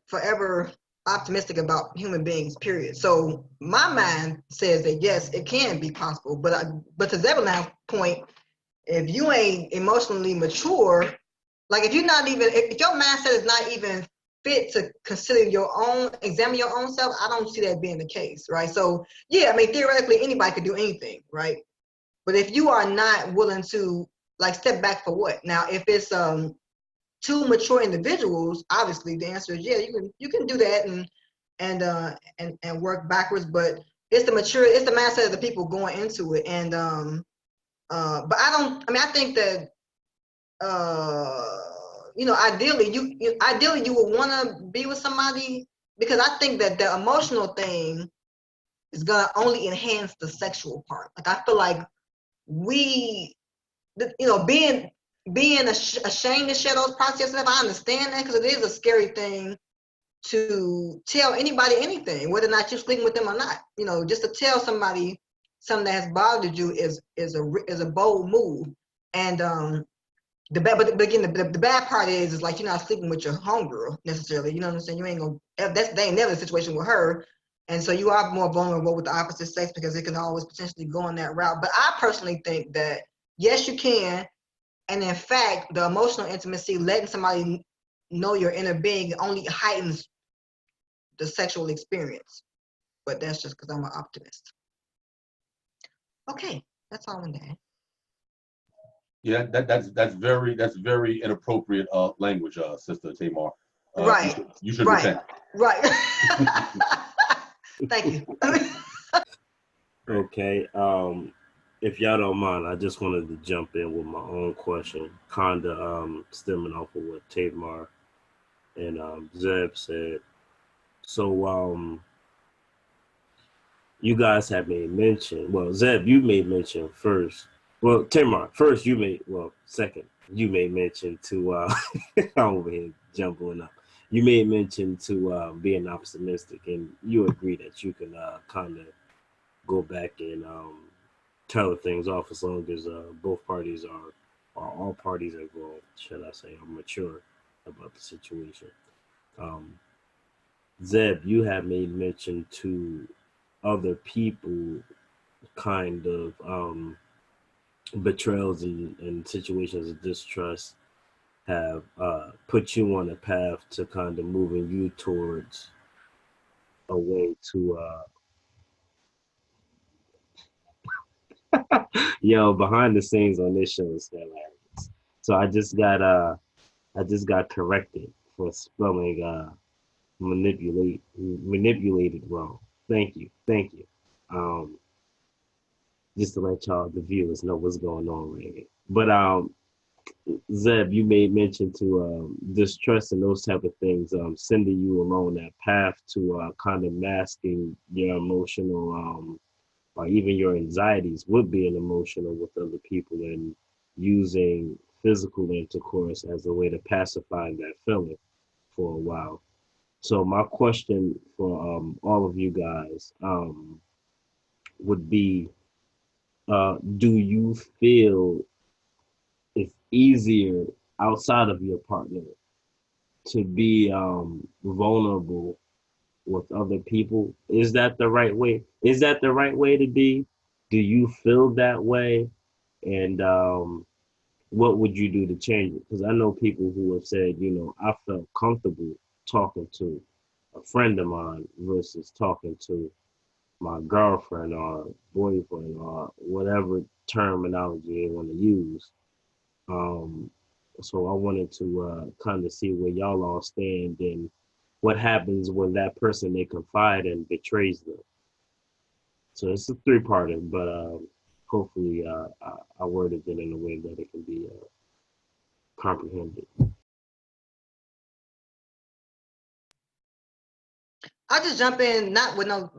forever optimistic about human beings, period. So my mind says that yes, it can be possible. But to Zebulon's point, if you ain't emotionally mature, like if your mindset is not even fit to examine your own self, I don't see that being the case, right? So yeah, I mean, theoretically anybody could do anything, right? But if you are not willing to like step back for what? Now, if it's two mature individuals, obviously the answer is yeah, you can do that and work backwards, but it's the mindset of the people going into it. And but I think that ideally you would want to be with somebody, because I think that the emotional thing is gonna only enhance the sexual part. Like I feel like being ashamed to share those parts of yourself, I understand that, because it is a scary thing to tell anybody anything, whether or not you're sleeping with them or not. You know, just to tell somebody something that has bothered you is a bold move. And but again, the bad part is like you're not sleeping with your homegirl necessarily. You know what I'm saying? You ain't gonna. They ain't never a situation with her, and so you are more vulnerable with the opposite sex because it can always potentially go on that route. But I personally think that yes, you can, and in fact, the emotional intimacy, letting somebody know your inner being, only heightens the sexual experience. But that's just because I'm an optimist. Okay, that's all I'm saying. Yeah, that's very inappropriate language, Sister Tamar. Right. You should Right. repent. Right. Thank you. Okay. If y'all don't mind, I just wanted to jump in with my own question, kinda stemming off of what Tamar and Zeb said. So you guys have made mention. Well, Zeb, you made mention first. Well, Tamar, first you made. Well, second you made mention to. I'm over here jumbling up. You made mention to being optimistic, and you agree that you can kind of go back and tell things off as long as both parties are, or all parties involved, should I say, are mature about the situation. Um, Zeb, you have made mention to other people kind of betrayals and situations of distrust have put you on a path to kind of moving you towards a way to behind the scenes on this show is hilarious. So I just got corrected for spelling manipulated wrong. Thank you. Um, just to let y'all the viewers know what's going on right here. But Zeb, you made mention to distrust and those type of things, sending you along that path to kind of masking your emotional or even your anxieties with being emotional with other people and using physical intercourse as a way to pacify that feeling for a while. So my question for all of you guys would be, do you feel it's easier outside of your partner to be vulnerable with other people? Is that the right way? Is that the right way to be? Do you feel that way? And what would you do to change it? Because I know people who have said, I felt comfortable talking to a friend of mine versus talking to my girlfriend or boyfriend or whatever terminology they want to use. Um, so I wanted to kind of see where y'all all stand and what happens when that person they confide in betrays them. So it's a three-parter, but hopefully I worded it in a way that it can be comprehended. I'll just jump in, not with no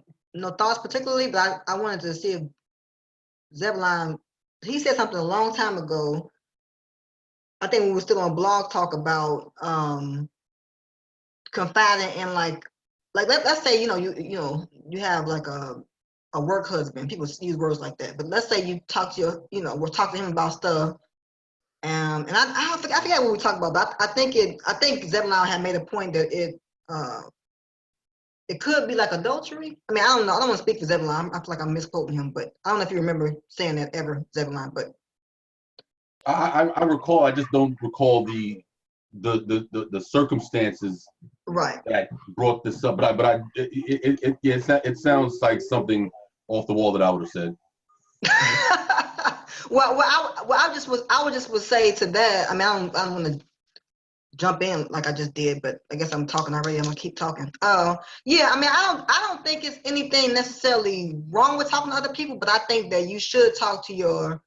thoughts particularly, but I wanted to see if Zebulon, he said something a long time ago. I think we were still on Blog Talk about confiding in like let's say you have like a work husband. People use words like that, but let's say you talk to we'll talk to him about stuff. And I forget what we talked about, but I think Zebulon had made a point that it could be like adultery. I mean, I don't know. I don't want to speak for Zebulon. I feel like I'm misquoting him, but I don't know if you remember saying that ever, Zebulon. But I recall. I just don't recall the circumstances right. that brought this up. It sounds like something off the wall that I would have said. I would just say to that. I mean, I don't want to jump in like I just did, but I guess I'm talking already. I'm gonna keep talking. Yeah. I mean, I don't think it's anything necessarily wrong with talking to other people, but I think that you should talk to your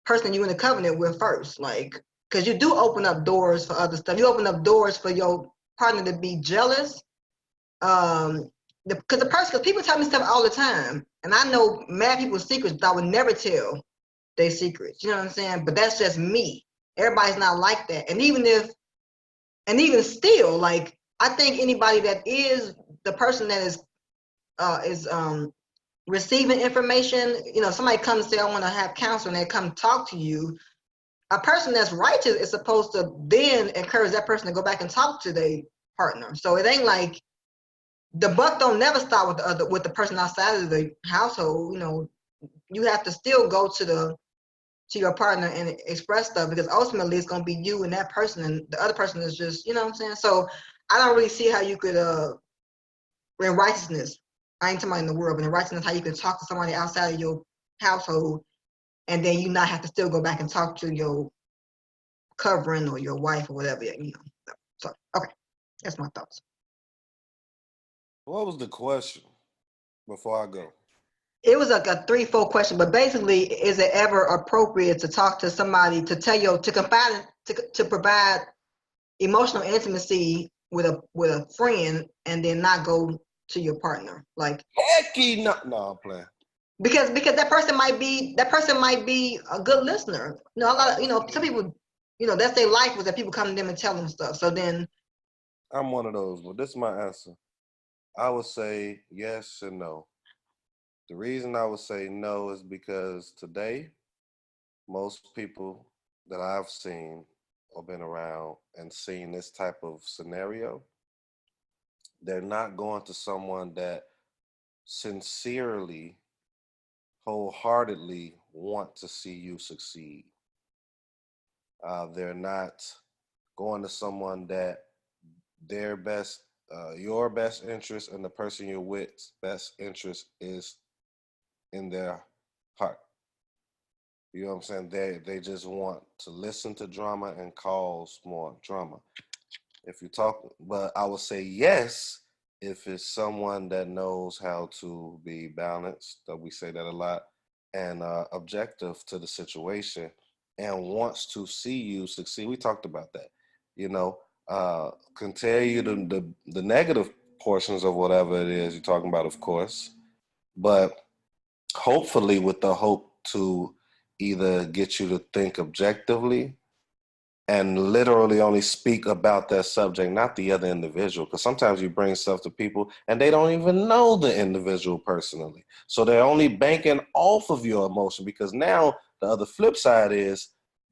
person you're in a covenant with first, like, because you do open up doors for other stuff. You open up doors for your partner to be jealous. Because people tell me stuff all the time, and I know mad people's secrets that I would never tell their secrets. You know what I'm saying? But that's just me. Everybody's not like that. And even still, like, I think anybody that is the person that is receiving information, somebody comes and say, I want to have counseling, they come talk to you. A person that's righteous is supposed to then encourage that person to go back and talk to their partner. So it ain't like the buck don't never stop with the person outside of the household. You have to still go to your partner and express stuff, because ultimately it's going to be you and that person, and the other person is just, you know what I'm saying? So I don't really see how you could, in righteousness, I ain't talking about in the world, but in righteousness, how you can talk to somebody outside of your household and then you not have to still go back and talk to your covering or your wife or whatever, So, okay, that's my thoughts. What was the question before I go? It was like a 3-4 question, but basically, is it ever appropriate to talk to somebody to confide, to provide emotional intimacy with a friend and then not go to your partner? Like, Hecky no, I'm playing. Because that person might be a good listener. A lot of some people, that's their life, was that people come to them and tell them stuff. So then I'm one of those, but this is my answer. I would say yes and no. The reason I would say no is because today, most people that I've seen or been around and seen this type of scenario, they're not going to someone that sincerely, wholeheartedly want to see you succeed. They're not going to someone that their best, your best interest and the person you're with's best interest is in their heart. You know what I'm saying? They just want to listen to drama and cause more drama. If you talk, but I would say yes if it's someone that knows how to be balanced, that we say that a lot, and objective to the situation and wants to see you succeed. We talked about that. Can tell you the negative portions of whatever it is you're talking about, of course, but hopefully with the hope to either get you to think objectively and literally only speak about that subject, not the other individual. Because sometimes you bring stuff to people and they don't even know the individual personally. So they're only banking off of your emotion, because now the other flip side is,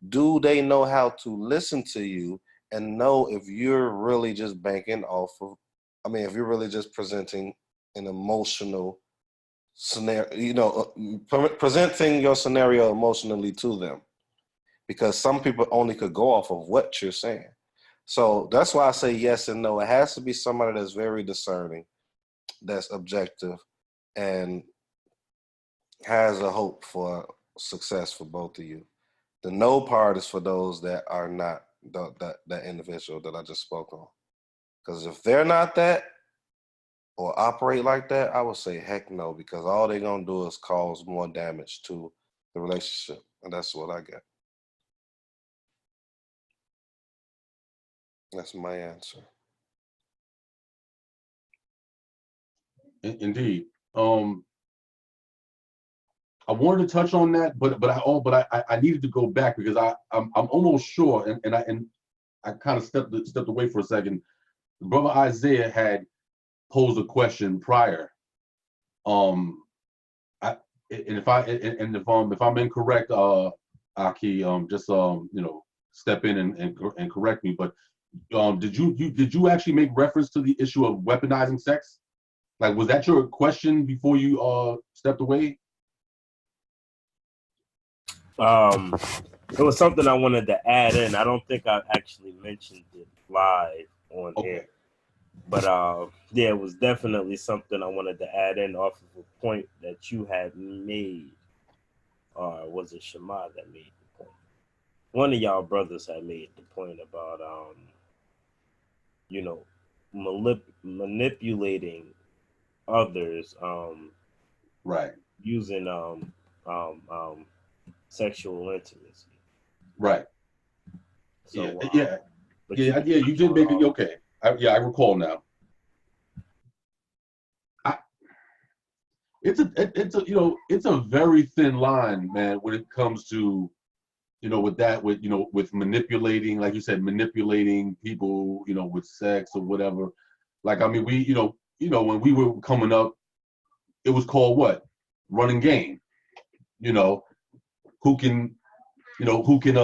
do they know how to listen to you and know if you're really just banking off of, if you're really just presenting an emotional scenario, presenting your scenario emotionally to them, because some people only could go off of what you're saying. So that's why I say yes and no. It has to be somebody that's very discerning, that's objective, and has a hope for success for both of you. The no part is for those that are not that individual that I just spoke on. Because if they're not that, or operate like that, I would say heck no, because all they're going to do is cause more damage to the relationship. And that's what I get. That's my answer. Indeed. I wanted to touch on that, but I needed to go back because I'm almost sure, and I kind of stepped away for a second. Brother Isaiah had posed a question prior. If I'm incorrect, Aki, just step in and correct me. But did you actually make reference to the issue of weaponizing sex? Like, was that your question before you stepped away? It was something I wanted to add in. I don't think I actually mentioned it live on air. But yeah, it was definitely something I wanted to add in off of a point that you had made. Or was it Shema that made the point? One of y'all brothers had made the point about manipulating others, Right. using sexual intimacy. Right. So yeah. You did make it okay. I recall now. It's a very thin line, man, when it comes to with manipulating, like you said, manipulating people, with sex or whatever. Like, I mean, we when we were coming up, it was called what? running game. You know, who can, who can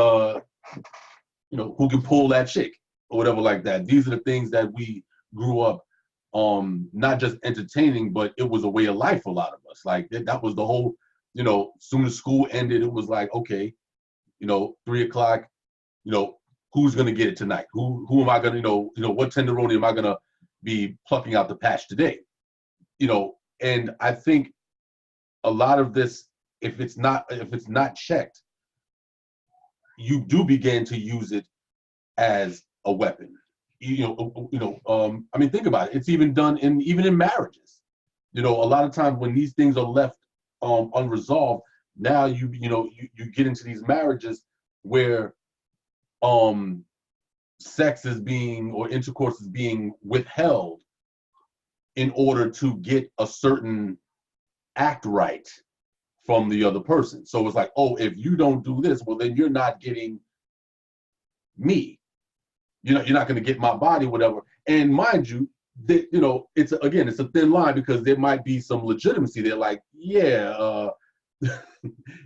who can pull that chick or whatever like that. These are the things that we grew up not just entertaining, but it was a way of life for a lot of us. Like that was the whole, soon as school ended, it was like, okay, 3 o'clock, who's gonna get it tonight? Who am I gonna, what tenderoni am I gonna be plucking out the patch today? And I think a lot of this, if it's not checked, you do begin to use it as a weapon. I mean, think about it. It's even done even in marriages. A lot of times when these things are left unresolved, now you get into these marriages where sex is being, or intercourse is being withheld in order to get a certain act right from the other person. So it's like, oh, if you don't do this, well, then you're not getting me. You're not going to get my body, whatever. And mind you, it's a thin line, because there might be some legitimacy there. Like, yeah,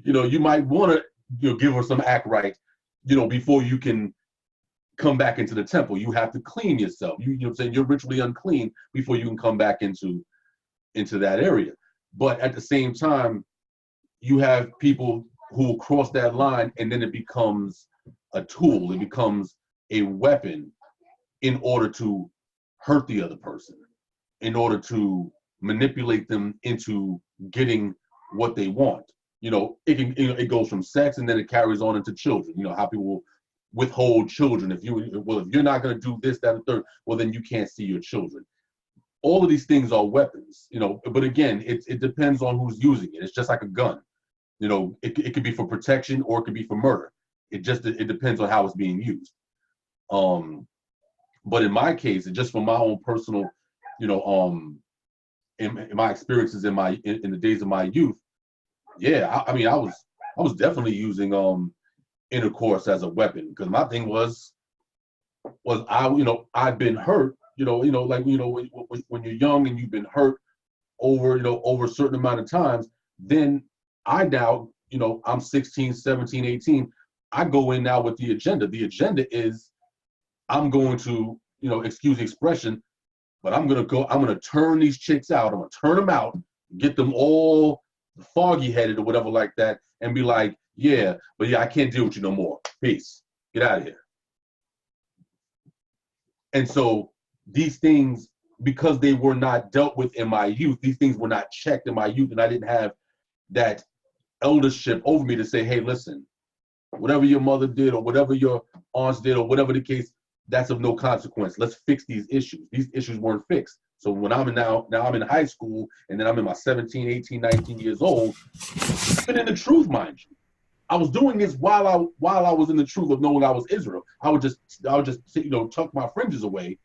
you might want to give her some act right, before you can come back into the temple. You have to clean yourself. You know what I'm saying? You're ritually unclean before you can come back into that area. But at the same time, you have people who cross that line, and then it becomes a tool. It becomes a weapon in order to hurt the other person, in order to manipulate them into getting what they want. It goes from sex, and then it carries on into children. How people will withhold children. If you're not going to do this, that, and third, well, then you can't see your children. All of these things are weapons, but again, it depends on who's using it. It's just like a gun. It could be for protection, or it could be for murder. It depends on how it's being used. But in my case, just from my own personal, in my experiences in the days of my youth, yeah, I mean, I was definitely using intercourse as a weapon, because my thing was I've been hurt, like when you're young and you've been hurt over a certain amount of times, then I now, I'm 16, 17, 18, I go in now with the agenda. The agenda is, I'm going to, excuse the expression, but I'm going to turn these chicks out. I'm going to turn them out, get them all foggy headed or whatever like that, and be like, yeah, but yeah, I can't deal with you no more. Peace. Get out of here. And so these things, because they were not dealt with in my youth, these things were not checked in my youth, and I didn't have that eldership over me to say, hey, listen, whatever your mother did, or whatever your aunts did, or whatever the case, that's of no consequence. Let's fix these issues. These issues weren't fixed. So when now I'm in high school, and then I'm in my 17, 18, 19 years old, even in the truth, mind you. I was doing this while I was in the truth of knowing I was Israel. I would just tuck my fringes away,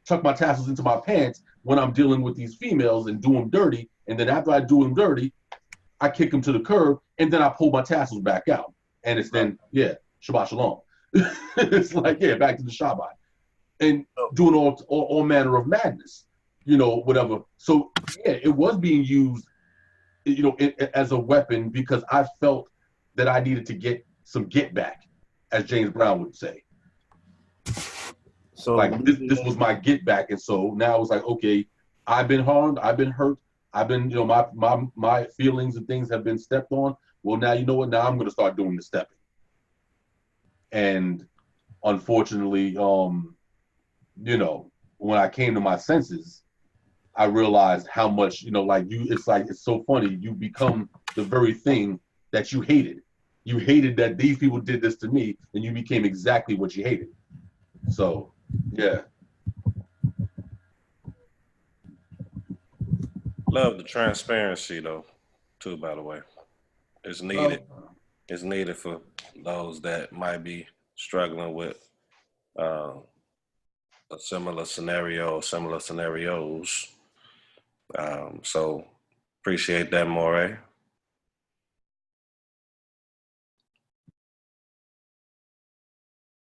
tuck my tassels into my pants when I'm dealing with these females and do them dirty. And then after I do them dirty, I kick them to the curb, and then I pull my tassels back out. And it's then, yeah, Shabbat Shalom. It's like, yeah, back to the Shabbat. And doing all manner of madness, whatever. So, yeah, it was being used, as a weapon, because I felt that I needed to get some get back, as James Brown would say. So like this was my get back. And so now it's like, okay, I've been harmed, I've been hurt, I've been, my feelings and things have been stepped on. Well, now you know what? Now I'm going to start doing the stepping. And unfortunately, when I came to my senses, I realized how much, it's so funny. You become the very thing that you hated. You hated that these people did this to me, and you became exactly what you hated. So, yeah. Love the transparency, though, too, by the way. It's needed. It's needed for those that might be struggling with a similar scenario, similar scenarios. So appreciate that, Moray.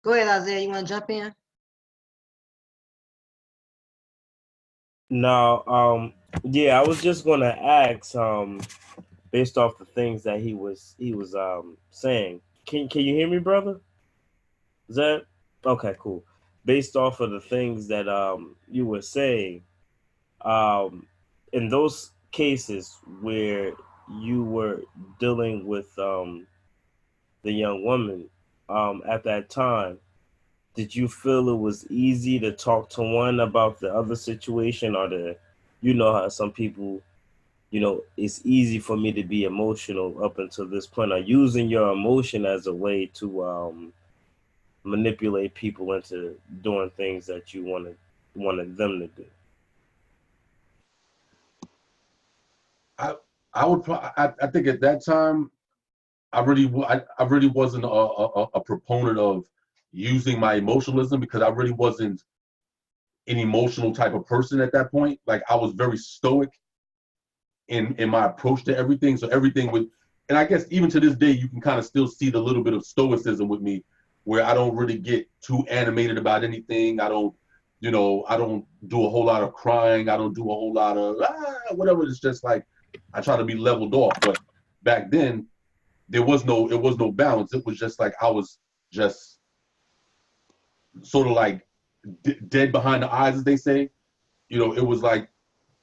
Go ahead, Isaiah. You want to jump in? No, yeah, I was just gonna ask, based off the things that he was saying. Can you hear me, brother? Is that okay? Cool. Based off of the things that you were saying, um, in those cases where you were dealing with the young woman at that time, did you feel it was easy to talk to one about the other situation, or you know how some people, it's easy for me to be emotional up until this point, or using your emotion as a way to manipulate people into doing things that you wanted them to do? I would I think at that time I really wasn't a proponent of using my emotionalism, because I really wasn't an emotional type of person at that point. Like, I was very stoic in my approach to everything. So everything would, and I guess even to this day, you can kind of still see the little bit of stoicism with me, where I don't really get too animated about anything. I don't do a whole lot of crying. I don't do a whole lot of whatever. It's just like I try to be leveled off. But back then, it was no balance. It was just like I was just sort of like dead behind the eyes, as they say. It was like,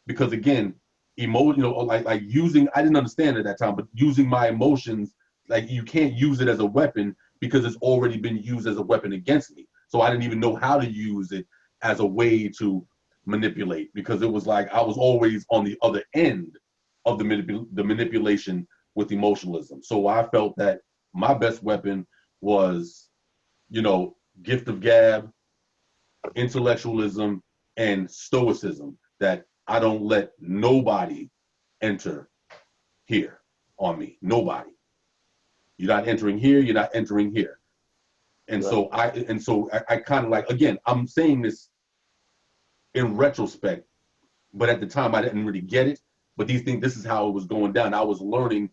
because again, like using, I didn't understand at that time, but using my emotions, like, you can't use it as a weapon because it's already been used as a weapon against me. So I didn't even know how to use it as a way to manipulate, because it was like I was always on the other end of the manipulation with emotionalism. So I felt that my best weapon was, gift of gab, intellectualism, and stoicism, that I don't let nobody enter here on me. Nobody. You're not entering here, you're not entering here. And Right. so I kind of, like, again, I'm saying this in retrospect, but at the time I didn't really get it. But this is how it was going down. I was learning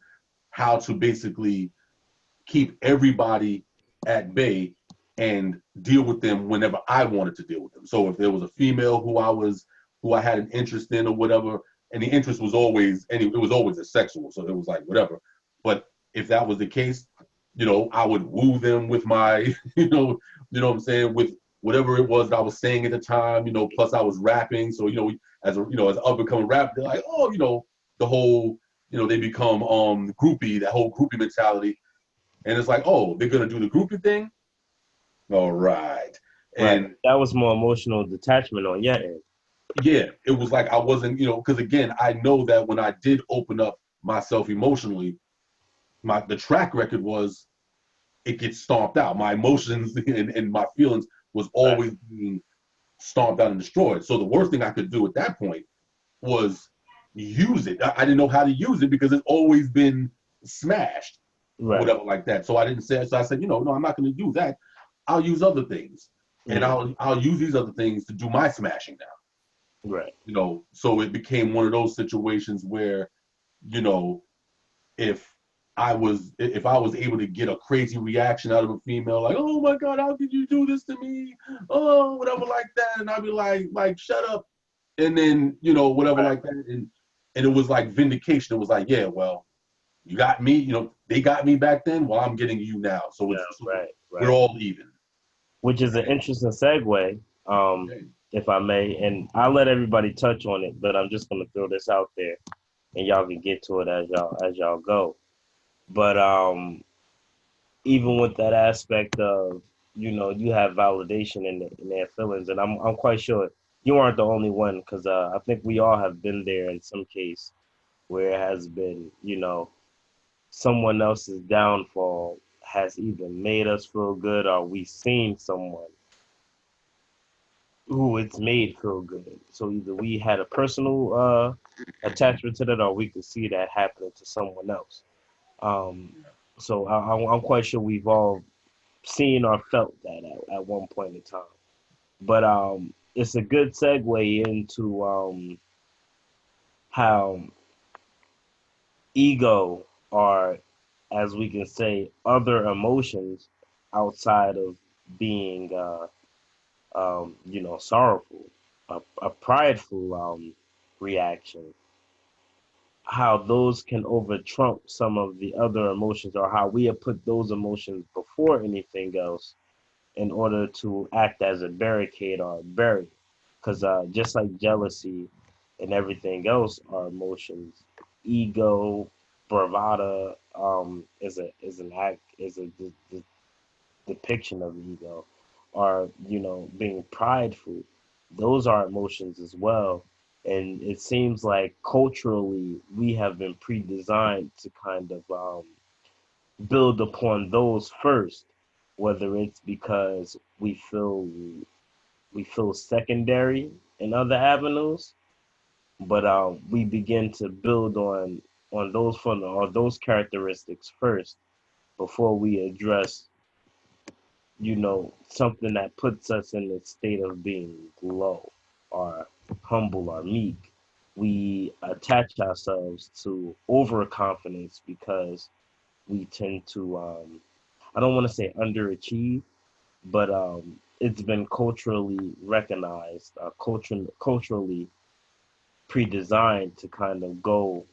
how to basically keep everybody at bay and deal with them whenever I wanted to deal with them. So if there was a female who I had an interest in or whatever, and the interest was always, it was always a sexual, so it was like whatever. But if that was the case, I would woo them with my, what I'm saying, with whatever it was that I was saying at the time, plus I was rapping. So, as an up and coming rapper, they're like, oh, the whole, they become groupie, that whole groupie mentality. And it's like, oh, they're gonna do the groupie thing. All right. Right. And That was more emotional detachment on your end. yeah, it was like I wasn't, because again, I know that when I did open up myself emotionally, the track record was, it gets stomped out. My emotions and my feelings was Right. always being stomped out and destroyed. So the worst thing I could do at that point was use it. I didn't know how to use it because it's always been smashed, Right. whatever like that. So I didn't say it. So I said, no, I'm not going to do that. I'll use other things, and I'll use these other things to do my smashing now. Right. So it became one of those situations where, you know, if if I was able to get a crazy reaction out of a female, like, oh my God, how could you do this to me? Oh, whatever like that. And I'd be like, shut up. And then, whatever Right. like that. And it was like vindication. It was like, yeah, well, you got me, they got me back then. Well, I'm getting you now. So Yeah. Right. we're Right. all even. Which is an interesting segue, Okay. if I may, and I'll let everybody touch on it, but I'm just gonna throw this out there, and y'all can get to it as y'all go. But even with that aspect of, you have validation in their feelings, and I'm quite sure you aren't the only one, because I think we all have been there in some case where it has been, someone else's downfall has either made us feel good, or we seen someone who it's made feel good. So either we had a personal attachment to that, or we could see that happening to someone else. Um, so I'm quite sure we've all seen or felt that at one point in time. But it's a good segue into how ego, or as we can say, other emotions outside of being, sorrowful, a prideful reaction. how those can over trump some of the other emotions, or how we have put those emotions before anything else in order to act as a barricade or a barrier. Because just like jealousy and everything else are emotions, ego, bravada is an act, is a depiction of ego, or being prideful. Those are emotions as well. And it seems like culturally we have been pre-designed to kind of build upon those first, whether it's because we feel secondary in other avenues, but we begin to build on those fun or those characteristics first before we address something that puts us in a state of being low or humble or meek. We attach ourselves to overconfidence because we tend to, I don't want to say underachieve, but it's been culturally recognized, culturally pre-designed to kind of go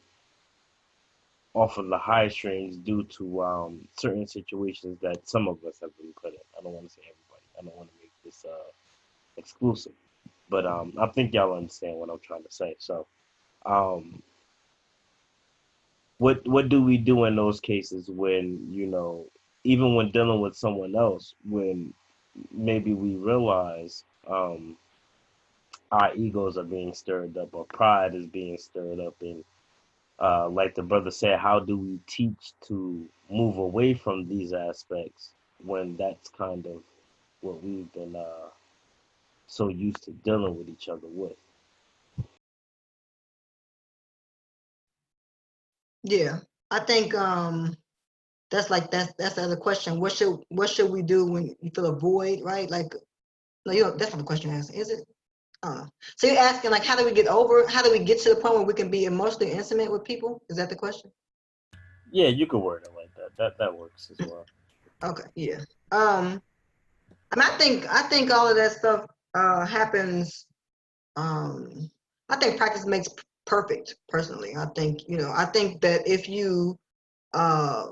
off of the high streams due to certain situations that some of us have been put in. I don't want to say everybody. I don't want to make this exclusive, but I think y'all understand what I'm trying to say. So, um, what do we do in those cases when even when dealing with someone else, when maybe we realize our egos are being stirred up or pride is being stirred up, and like the brother said, how do we teach to move away from these aspects when that's kind of what we've been so used to dealing with each other with? Yeah, I think that's the other question. What should we do when you feel a void, right? Like, no, you don't, that's not the question you're asking, is it? So you're asking like, how do we get to the point where we can be emotionally intimate with people? Is that the question? Yeah, you could word it like that. That works as well. Okay, yeah. And I think all of that stuff happens. Um, I think practice makes perfect. Personally, I think that uh,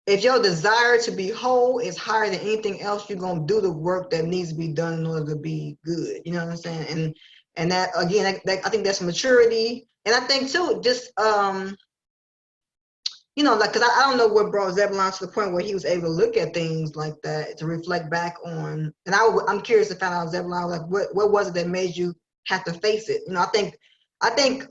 if your desire to be whole is higher than anything else, you're gonna do the work that needs to be done in order to be good. You know what I'm saying? And that again, I think that's maturity. And I think too, just like, because I don't know what brought Zebulon to the point where he was able to look at things like that to reflect back on. And I'm curious to find out, Zebulon, like what was it that made you have to face it? I think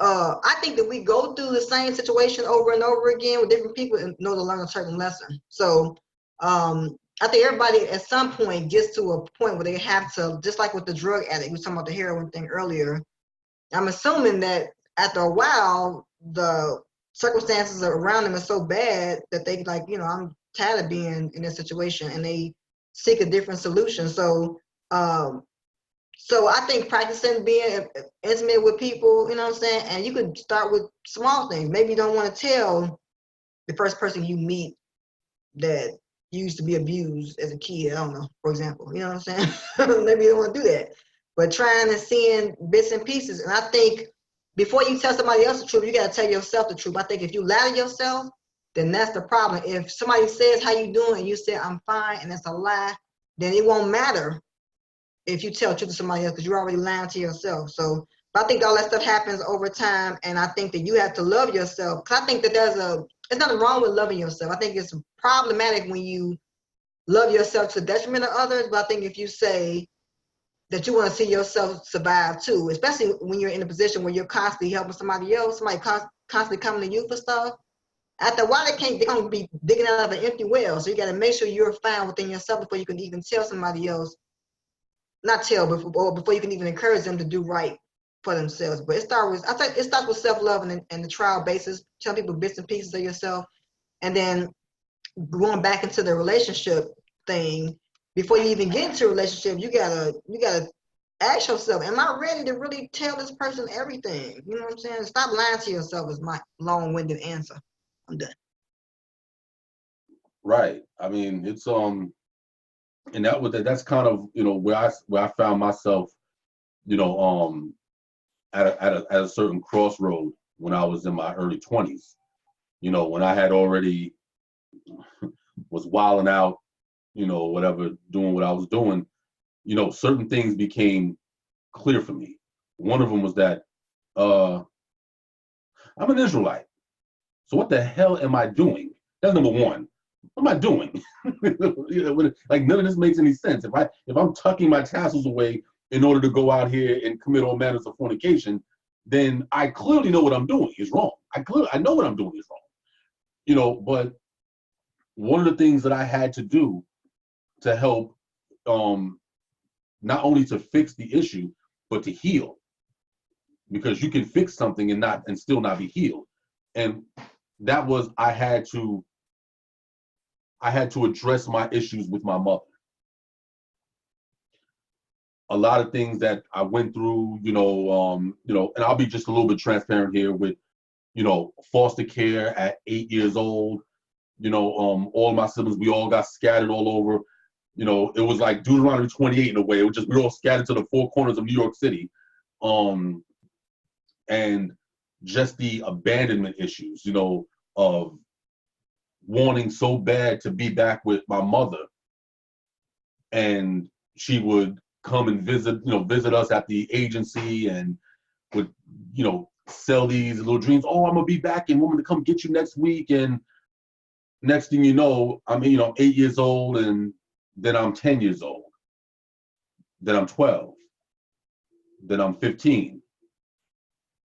that we go through the same situation over and over again with different people in order to learn a certain lesson. So I think everybody at some point gets to a point where they have to, just like with the drug addict, we were talking about the heroin thing earlier. I'm assuming that after a while, the circumstances around them are so bad that they like, I'm tired of being in this situation, and they seek a different solution. Um, so I think practicing being intimate with people, you know what I'm saying, and you could start with small things. Maybe you don't want to tell the first person you meet that you used to be abused as a kid. I don't know, for example, you know what I'm saying? Maybe you don't want to do that, but trying to seeing bits and pieces. And I think before you tell somebody else the truth, you got to tell yourself the truth. I think if you lie to yourself, then that's the problem. If somebody says how you doing and you say I'm fine and that's a lie, then it won't matter if you tell the truth to somebody else, because you're already lying to yourself. So I think all that stuff happens over time, and I think that you have to love yourself. Because I think that there's nothing wrong with loving yourself. I think it's problematic when you love yourself to the detriment of others. But I think if you say that you want to see yourself survive too, especially when you're in a position where you're constantly helping somebody else, somebody constantly coming to you for stuff. After a while, they're going to be digging out of an empty well. So you got to make sure you're fine within yourself before you can even tell somebody else, not tell, before you can even encourage them to do right for themselves. But I think it starts with self-love and the trial basis, tell people bits and pieces of yourself, and then going back into the relationship thing. Before you even get into a relationship, you gotta ask yourself, am I ready to really tell this person everything? You know what I'm saying? Stop lying to yourself is my long-winded answer. I'm done. Right. I mean, it's and that's kind of where I found myself, at a certain crossroad. when I was in my early 20s. You know, when I had already was wilding out, you know, whatever, doing what I was doing, you know, certain things became clear for me. One of them was that I'm an Israelite. So what the hell am I doing? That's number one. What am I doing? Like none of this makes any sense. If I'm tucking my tassels away in order to go out here and commit all manners of fornication, then I clearly know what I'm doing is wrong. I know what I'm doing is wrong. You know, but one of the things that I had to do to help, not only to fix the issue, but to heal, because you can fix something and still not be healed. And that was I had to address my issues with my mother. A lot of things that I went through, and I'll be just a little bit transparent here with, foster care at 8 years old. All my siblings, we all got scattered all over. It was like Deuteronomy 28 in a way. It was just, we were all scattered to the four corners of New York City. And just the abandonment issues, of wanting so bad to be back with my mother. And she would come and visit us at the agency and would, sell these little dreams. Oh, I'm gonna be back and woman to come get you next week. And next thing you know, I'm 8 years old, and then I'm 10 years old. Then I'm 12. Then I'm 15.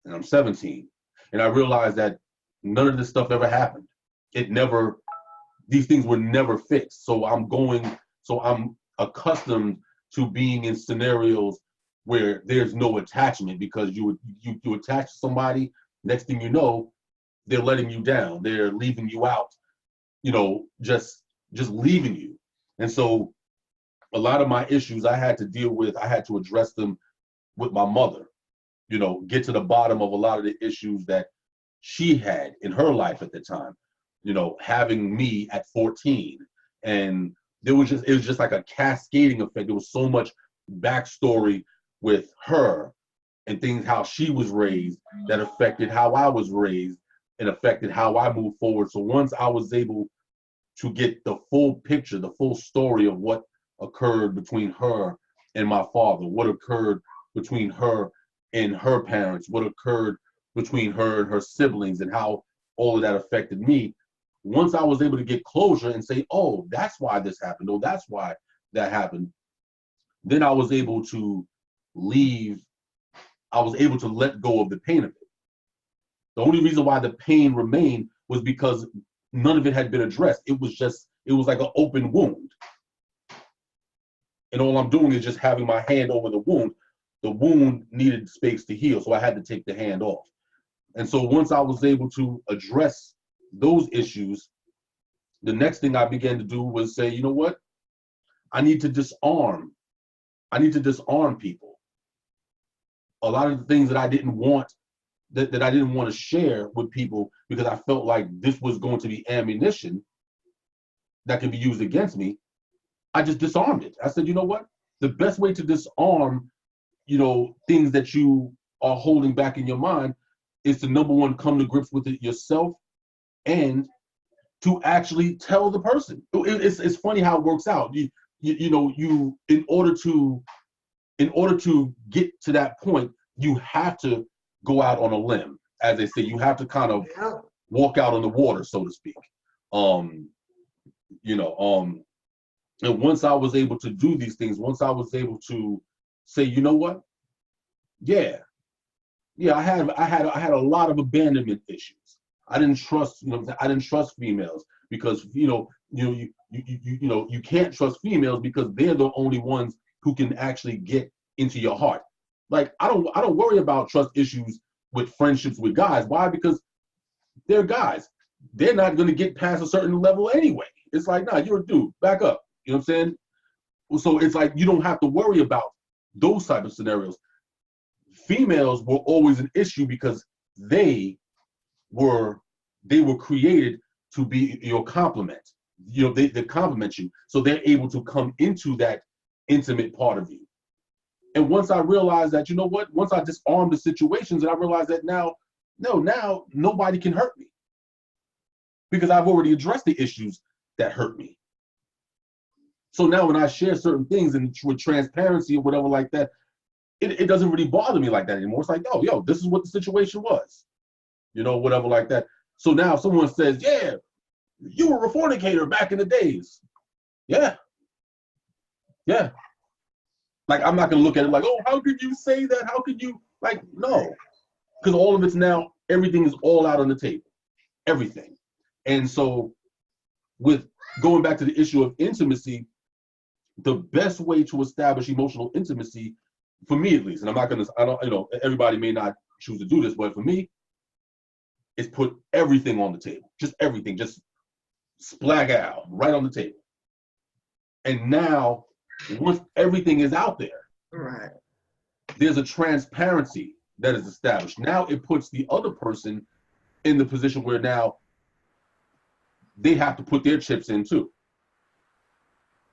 And I'm 17. And I realized that none of this stuff ever happened. These things were never fixed. So I'm accustomed to being in scenarios where there's no attachment, because you attach to somebody, next thing you know, they're letting you down. They're leaving you out, just leaving you. And so a lot of my issues I had to address them with my mother, get to the bottom of a lot of the issues that she had in her life at the time, having me at 14. And it was just like a cascading effect. There was so much backstory with her and things, how she was raised, that affected how I was raised and affected how I moved forward. So once I was able to get the full picture, the full story of what occurred between her and my father, what occurred between her and her parents, what occurred between her and her siblings, and how all of that affected me. Once I was able to get closure and say, oh, that's why this happened, oh, that's why that happened, then I was able to let go of the pain of it. The only reason why the pain remained was because none of it had been addressed. It was like an open wound. And all I'm doing is just having my hand over the wound. The wound needed space to heal, so I had to take the hand off. And so once I was able to address those issues, the next thing I began to do was say, you know what? I need to disarm people. A lot of the things that I didn't want, that I didn't want to share with people, because I felt like this was going to be ammunition that could be used against me, I just disarmed it. I said, you know what? The best way to disarm, things that you are holding back in your mind is to, number one, come to grips with it yourself, and to actually tell the person. It's funny how it works out. In order to get to that point, you have to go out on a limb, as they say. You have to kind of walk out on the water, so to speak. And once I was able to do these things, once I was able to say, you know what? Yeah, I had a lot of abandonment issues. I didn't trust females, because you can't trust females because they're the only ones who can actually get into your heart. Like I don't worry about trust issues with friendships with guys. Why? Because they're guys. They're not going to get past a certain level anyway. It's like, nah, you're a dude. Back up. You know what I'm saying? So it's like you don't have to worry about those type of scenarios. Females were always an issue because they were created to be your complement. They complement you, so they're able to come into that intimate part of you. And once I realized that, you know what? Once I disarmed the situations, and I realized that now No, now nobody can hurt me because I've already addressed the issues that hurt me. So now when I share certain things and with transparency or whatever like that, it doesn't really bother me like that anymore. It's like, oh, yo, this is what the situation was, whatever like that. So now if someone says, yeah, you were a fornicator back in the days. Yeah. Yeah. Like, I'm not going to look at it like, oh, how could you say that? How could you? Like, no. Because all of it's now, everything is all out on the table. Everything. And so with going back to the issue of intimacy, the best way to establish emotional intimacy, for me at least, and I don't, everybody may not choose to do this, but for me, is put everything on the table. Just everything. Just splag out right on the table. And now, once everything is out there, Right. there's a transparency that is established. Now it puts the other person in the position where now they have to put their chips in too.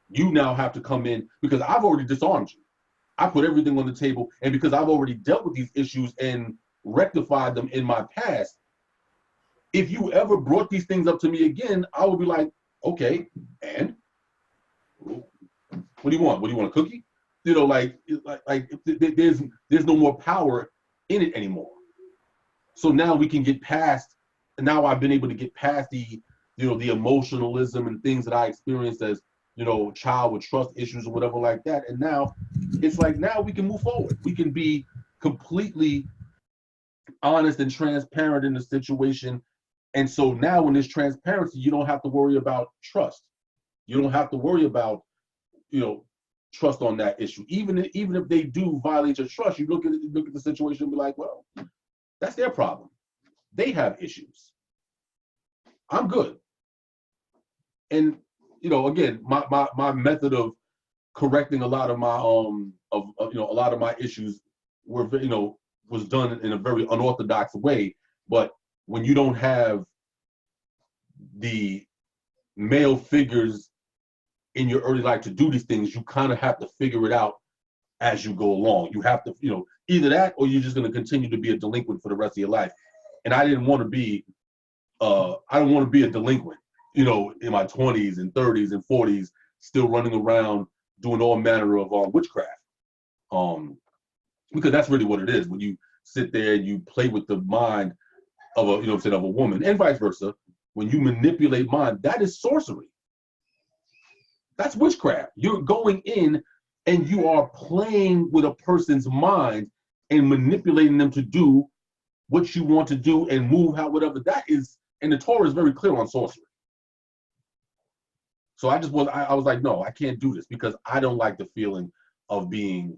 You now have to come in because I've already disarmed you. I put everything on the table, and because I've already dealt with these issues and rectified them in my past, if you ever brought these things up to me again, I would be like, okay, and what do you want? What do you want, a cookie? There's no more power in it anymore. So now we can get past, and now I've been able to get past the emotionalism and things that I experienced as, child with trust issues or whatever like that. And now it's like, now we can move forward. We can be completely honest and transparent in the situation. And so now when there's transparency, you don't have to worry about trust. You don't have to worry about, trust on that issue. Even if they do violate your trust, you look at the situation and be like, well, that's their problem. They have issues. I'm good. And again, my method of correcting a lot of my a lot of my issues were was done in a very unorthodox way. But when you don't have the male figures in your early life to do these things, you kind of have to figure it out as you go along. You have to, either that or you're just going to continue to be a delinquent for the rest of your life. And I didn't want to be, I don't want to be a delinquent, in my 20s and 30s and 40s, still running around doing all manner of witchcraft. Because that's really what it is. When you sit there and you play with the mind of of a woman, and vice versa, when you manipulate mind, that is sorcery. That's witchcraft. You're going in and you are playing with a person's mind and manipulating them to do what you want to do and move how whatever that is. And the Torah is very clear on sorcery. So I was like, no, I can't do this because I don't like the feeling of being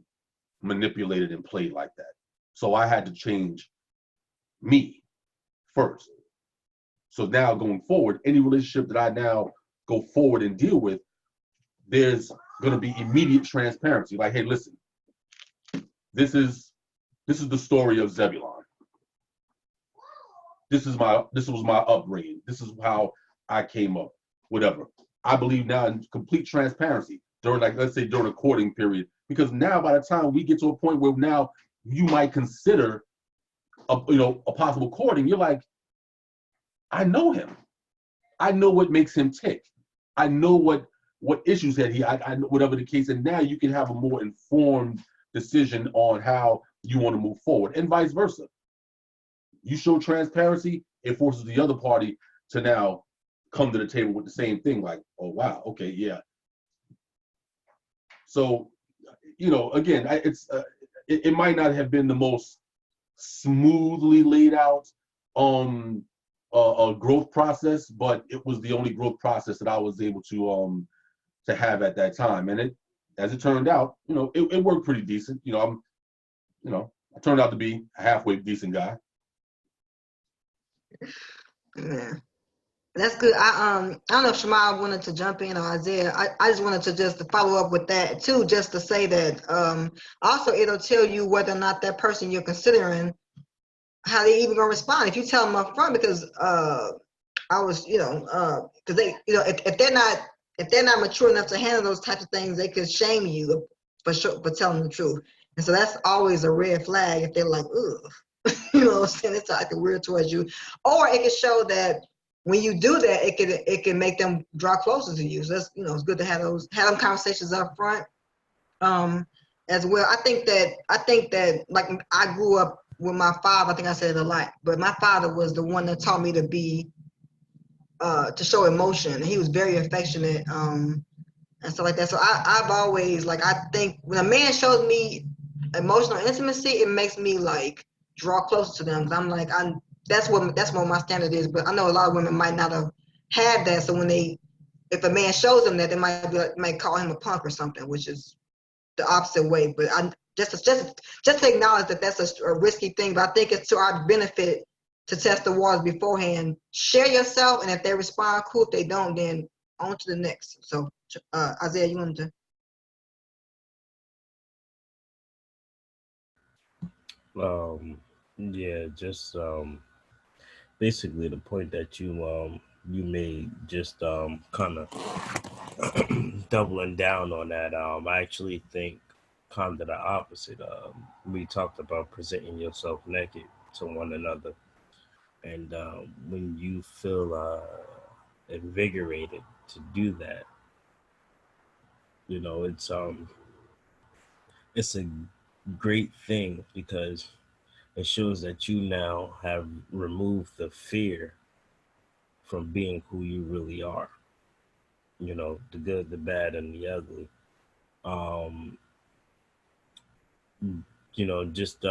manipulated and played like that. So I had to change me first. So now going forward, any relationship that I now go forward and deal with, there's going to be immediate transparency. Like, hey, listen, this is the story of Zebulon. This was my upbringing. This is how I came up. Whatever. I believe now in complete transparency during, like, let's say during a courting period, because now by the time we get to a point where now you might consider a possible courting, you're like, I know him. I know what makes him tick. I know what issues that I know, whatever the case, and now you can have a more informed decision on how you want to move forward, and vice versa. You show transparency, it forces the other party to now come to the table with the same thing, like, oh wow, okay, yeah. So, again, it might not have been the most smoothly laid out a growth process, but it was the only growth process that I was able to have at that time. And as it turned out, it worked pretty decent. I turned out to be a halfway decent guy. Yeah. That's good. I don't know if Shamal wanted to jump in or Isaiah. I just wanted to just follow up with that too, just to say that also it'll tell you whether or not that person you're considering, how they even gonna respond. If you tell them up front, because I was, because they, if they're not mature enough to handle those types of things, they could shame you for telling the truth. And so that's always a red flag if they're like, ugh. know what I'm saying? It's acting weird towards you. Or it can show that when you do that, it can make them draw closer to you. So that's, it's good to have them conversations up front. As well. I think that like I grew up with my father. I think I said it a lot, but my father was the one that taught me to show emotion. He was very affectionate, and stuff like that. So I've always, like, I think when a man shows me emotional intimacy, it makes me like draw closer to them. 'Cause I'm like, that's what my standard is. But I know a lot of women might not have had that. So if a man shows them that, they might call him a punk or something, which is the opposite way. But I just to acknowledge that that's a risky thing. But I think it's to our benefit to test the waters beforehand. Share yourself, and if they respond, cool. If they don't, then on to the next. So, Isaiah, you wanted to? Yeah, just basically the point that you made, just kind of doubling down on that. I actually think kind of the opposite. We talked about presenting yourself naked to one another, and when you feel invigorated to do that, it's a great thing because it shows that you now have removed the fear from being who you really are. The good, the bad, and the ugly. Um, just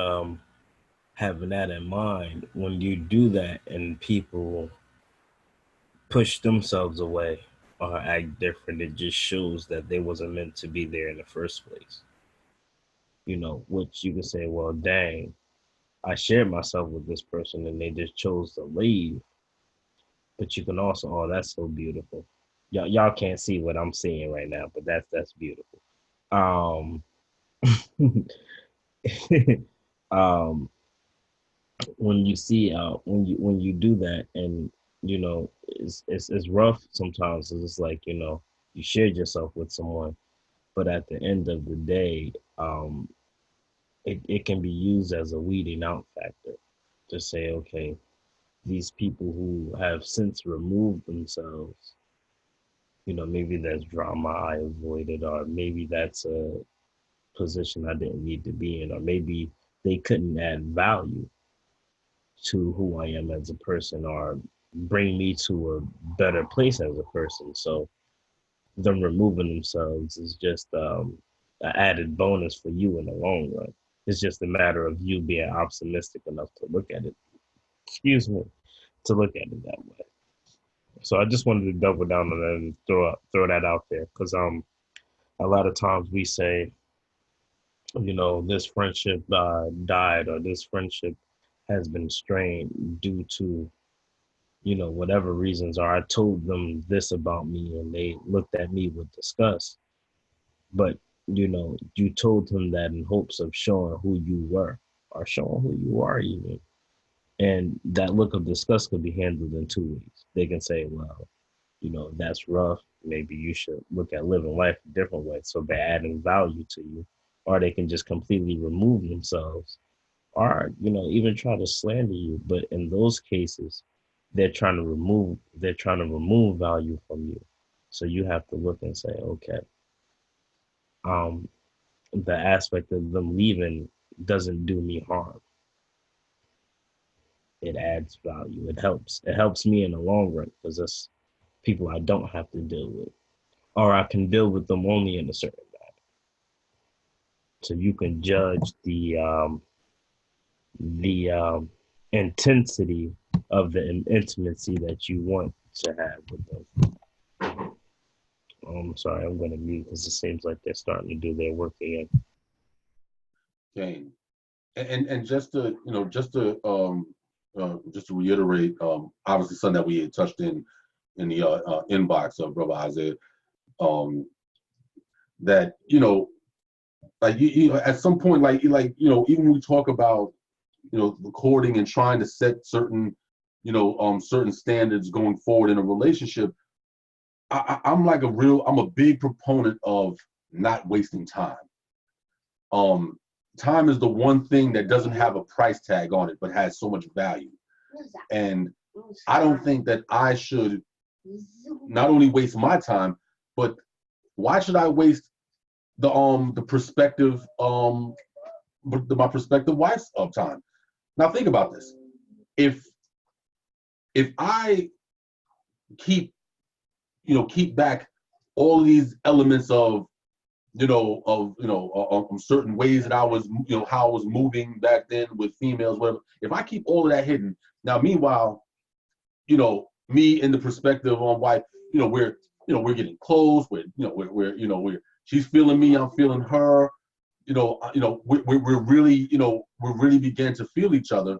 having that in mind, when you do that and people push themselves away or act different, it just shows that they wasn't meant to be there in the first place. Which you can say, well, dang, I shared myself with this person and they just chose to leave. But you can also, oh, that's so beautiful. Y'all can't see what I'm seeing right now, but that's beautiful. Um, um, when you see when you do that, and it's rough sometimes. It's like you shared yourself with someone, but at the end of the day, it can be used as a weeding out factor to say, okay, these people who have since removed themselves, maybe that's drama I avoided, or maybe that's a position I didn't need to be in, or maybe they couldn't add value to who I am as a person or bring me to a better place as a person. So them removing themselves is just an added bonus for you in the long run. It's just a matter of you being optimistic enough to look at it. Excuse me, to look at it that way. So I just wanted to double down on that and throw that out there because a lot of times we say, this friendship died or this friendship has been strained due to whatever reasons are. I told them this about me and they looked at me with disgust. But, you told them that in hopes of showing who you were or showing who you are even. And that look of disgust could be handled in two ways. They can say, well, that's rough. Maybe you should look at living life a different way. So they're adding value to you. Or they can just completely remove themselves or, even try to slander you. But in those cases, they're trying to remove value from you. So you have to look and say, okay, the aspect of them leaving doesn't do me harm. It adds value. It helps. It helps me in the long run because it's people I don't have to deal with, or I can deal with them only in a certain manner. So you can judge the intensity of the intimacy that you want to have with them. Sorry, I'm going to mute because it seems like they're starting to do their work again. Okay, and just to reiterate, obviously something that we had touched in the inbox of Brother Isaiah, that like at some point, like even when we talk about recording and trying to set certain certain standards going forward in a relationship, I'm a big proponent of not wasting time. time is the one thing that doesn't have a price tag on it, but has so much value. And I don't think that I should not only waste my time, but why should I waste the prospective my prospective wife's time? Now think about this. If I keep back all of these elements of certain ways that I was, how I was moving back then with females, whatever. If I keep all of that hidden, now meanwhile, me in the perspective on why, we're getting close. We're she's feeling me, I'm feeling her. We're really, we're really began to feel each other.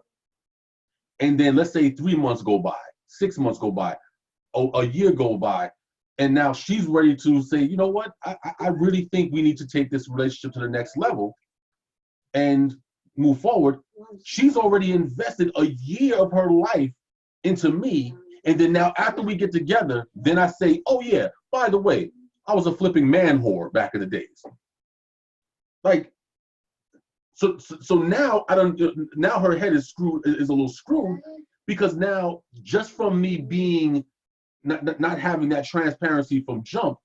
And then let's say 3 months go by, 6 months go by, a year go by, and now she's ready to say, you know what, I really think we need to take this relationship to the next level and move forward. She's already invested a year of her life into me. And then now after we get together, then I say, oh yeah, by the way, I was a flipping man whore back in the days. Like, so now now her head is a little screwed, because now just from me being not having that transparency from jump,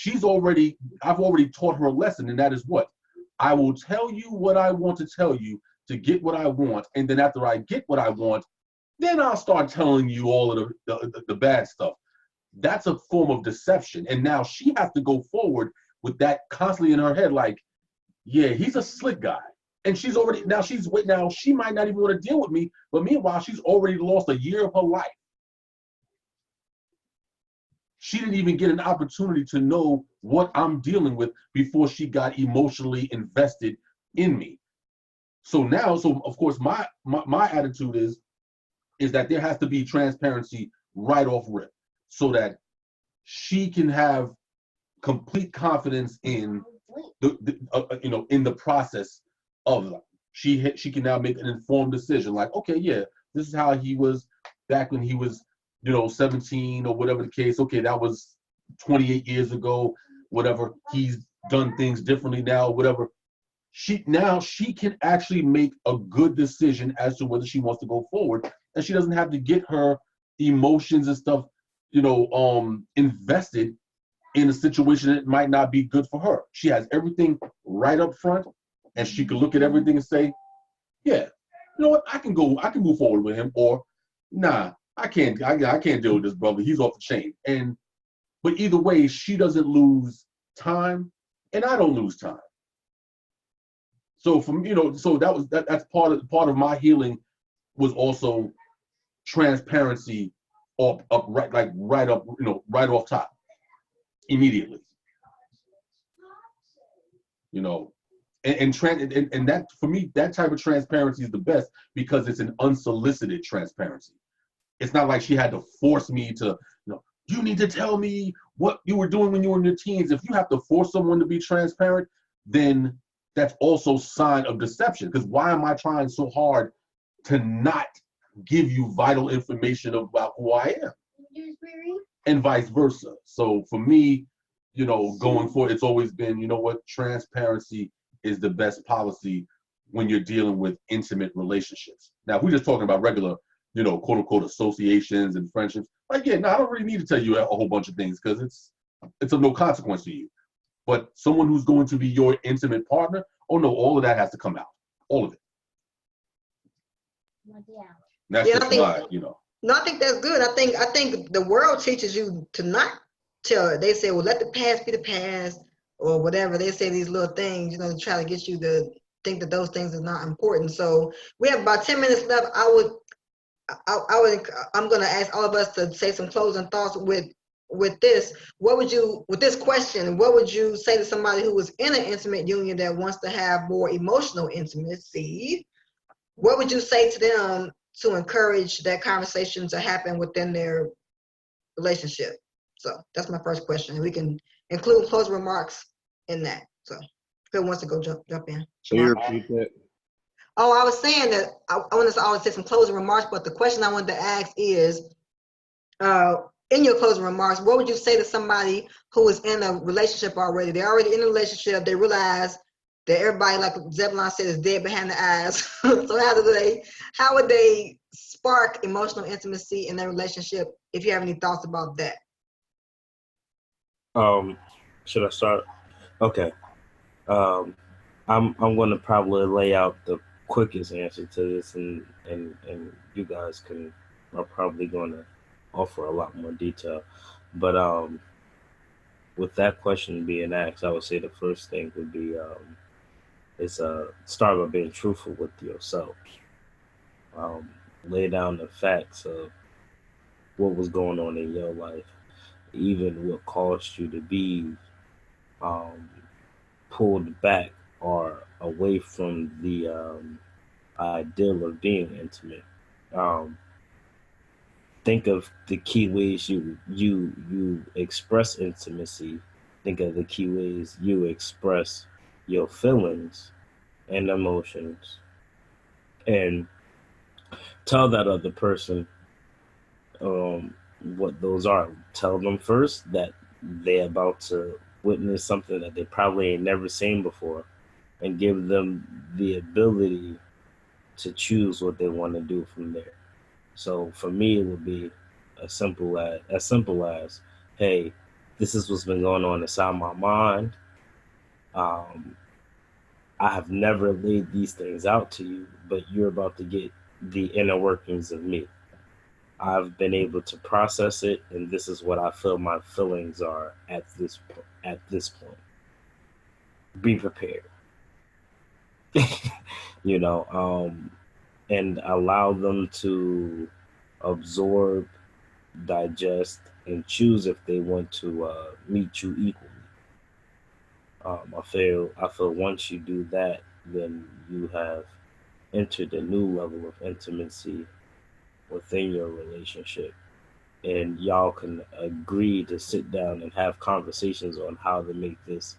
I've already taught her a lesson, and that is what? I will tell you what I want to tell you to get what I want, and then after I get what I want, then I'll start telling you all of the bad stuff. That's a form of deception, and now she has to go forward with that constantly in her head, like, yeah, he's a slick guy. And she might not even want to deal with me, but meanwhile, she's already lost a year of her life. She didn't even get an opportunity to know what I'm dealing with before she got emotionally invested in me. So of course, my attitude is that there has to be transparency right off rip, so that she can have complete confidence in in the process of life. She can now make an informed decision, like, okay, yeah, this is how he was back when he was 17 or whatever the case. Okay, that was 28 years ago, whatever. He's done things differently now, whatever. She can actually make a good decision as to whether she wants to go forward, and she doesn't have to get her emotions and stuff invested in a situation that might not be good for her. She has everything right up front, and she can look at everything and say, yeah, you know what, I can move forward with him, or nah, I can't deal with this brother, he's off the chain. But either way, she doesn't lose time, and I don't lose time. So that's part of my healing, was also transparency right off top, immediately. And that, for me, that type of transparency is the best, because it's an unsolicited transparency. It's not like she had to force me to, you need to tell me what you were doing when you were in your teens. If you have to force someone to be transparent, then that's also a sign of deception. Because why am I trying so hard to not give you vital information about who I am? And vice versa. So for me, going forward, it's always been, transparency is the best policy when you're dealing with intimate relationships. Now, if we're just talking about regular, quote unquote associations and friendships, like, yeah, no, I don't really need to tell you a whole bunch of things, because it's of no consequence to you. But someone who's going to be your intimate partner, oh no, all of that has to come out, all of it. That's just my, No, I think that's good. I think the world teaches you to not tell it. They say, well, let the past be the past, or whatever. They say these little things, to try to get you to think that those things are not important. So we have about 10 minutes left. I'm going to ask all of us to say some closing thoughts with this. With this question, what would you say to somebody who was in an intimate union that wants to have more emotional intimacy? What would you say to them to encourage that conversation to happen within their relationship? So that's my first question. We can include closing remarks in that. So who wants to go jump in? Can you repeat that? Oh, I was saying that I want to always say some closing remarks, but the question I wanted to ask is, in your closing remarks, what would you say to somebody who is in a relationship already? They're already in a relationship. They realize that everybody, like Zebulon said, is dead behind the eyes. So how would they spark emotional intimacy in their relationship? If you have any thoughts about that. Should I start? Okay. Um, I'm going to probably lay out the quickest answer to this, and you guys are probably going to offer a lot more detail. But with that question being asked, I would say the first thing would be is start by being truthful with yourself. Um, Lay down the facts of what was going on in your life, even what caused you to be um, pulled back or away from the ideal of being intimate. Um, think of the key ways you express intimacy. Think of the key ways you express your feelings and emotions, and tell that other person what those are. Tell them first that they're about to witness something that they probably ain't never seen before, and give them the ability to choose what they want to do from there. So for me, it would be as simple as, hey, this is what's been going on inside my mind. Um, I have never laid these things out to you, but you're about to get the inner workings of me. I've been able to process it, and this is what I feel my feelings are at this point. Be prepared, you know, and allow them to absorb, digest, and choose if they want to meet you equally. I feel once you do that, then you have entered a new level of intimacy within your relationship, and y'all can agree to sit down and have conversations on how to make this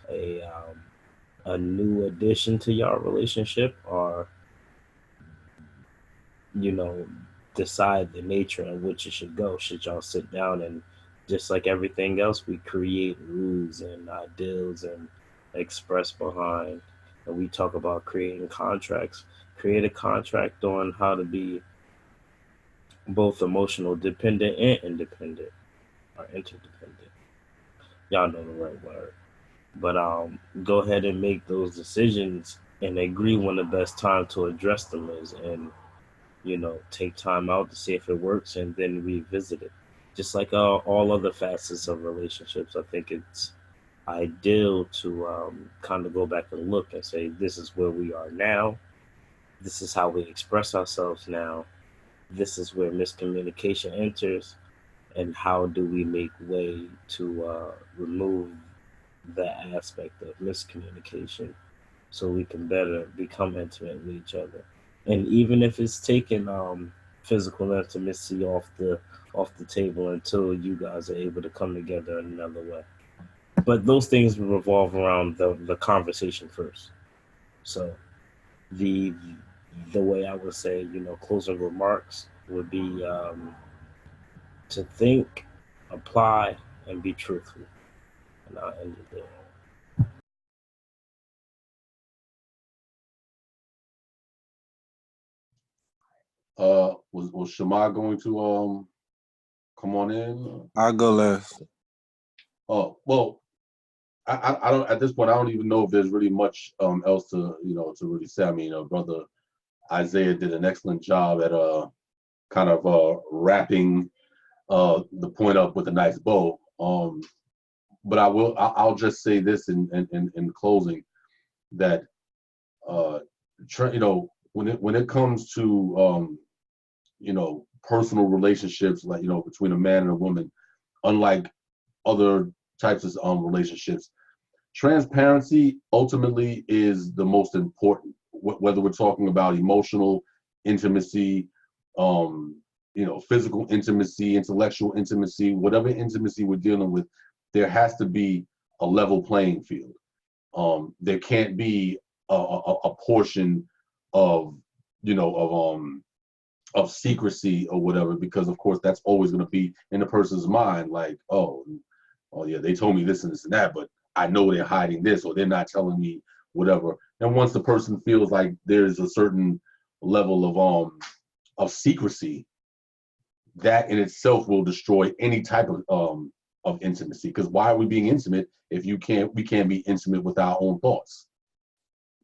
a a new addition to your relationship, or you know, decide the nature in which it should go. Should y'all sit down and, just like everything else, we create rules and ideals and express behind, and we talk about creating contracts. Create a contract on how to be both emotional dependent and independent, or interdependent. Y'all know the right word. But go ahead and make those decisions and agree when the best time to address them is, and take time out to see if it works and then revisit it. Just like all other facets of relationships, I think it's ideal to kind of go back and look and say, this is where we are now. This is how we express ourselves now. This is where miscommunication enters. And how do we make way to remove that aspect of miscommunication so we can better become intimate with each other? And even if it's taking physical intimacy off the table until you guys are able to come together in another way. But those things revolve around the conversation first. So the way I would say, closing remarks would be to think, apply, and be truthful. And I'll end it there. Was Shema going to come on in? I'll go last. Oh well, I don't at this point. I don't even know if there's really much else to really say. I mean, brother Isaiah did an excellent job at kind of wrapping the point up with a nice bow. But I'll just say this in closing, that when it comes to personal relationships, like between a man and a woman, unlike other types of relationships, transparency ultimately is the most important. Whether we're talking about emotional intimacy, physical intimacy, intellectual intimacy, whatever intimacy we're dealing with, there has to be a level playing field. There can't be a portion of of secrecy or whatever, because of course that's always going to be in the person's mind, like, oh yeah, they told me this and this and that, but I know they're hiding this, or they're not telling me whatever. And once the person feels like there's a certain level of secrecy, that in itself will destroy any type of intimacy. Because why are we being intimate if we can't be intimate with our own thoughts?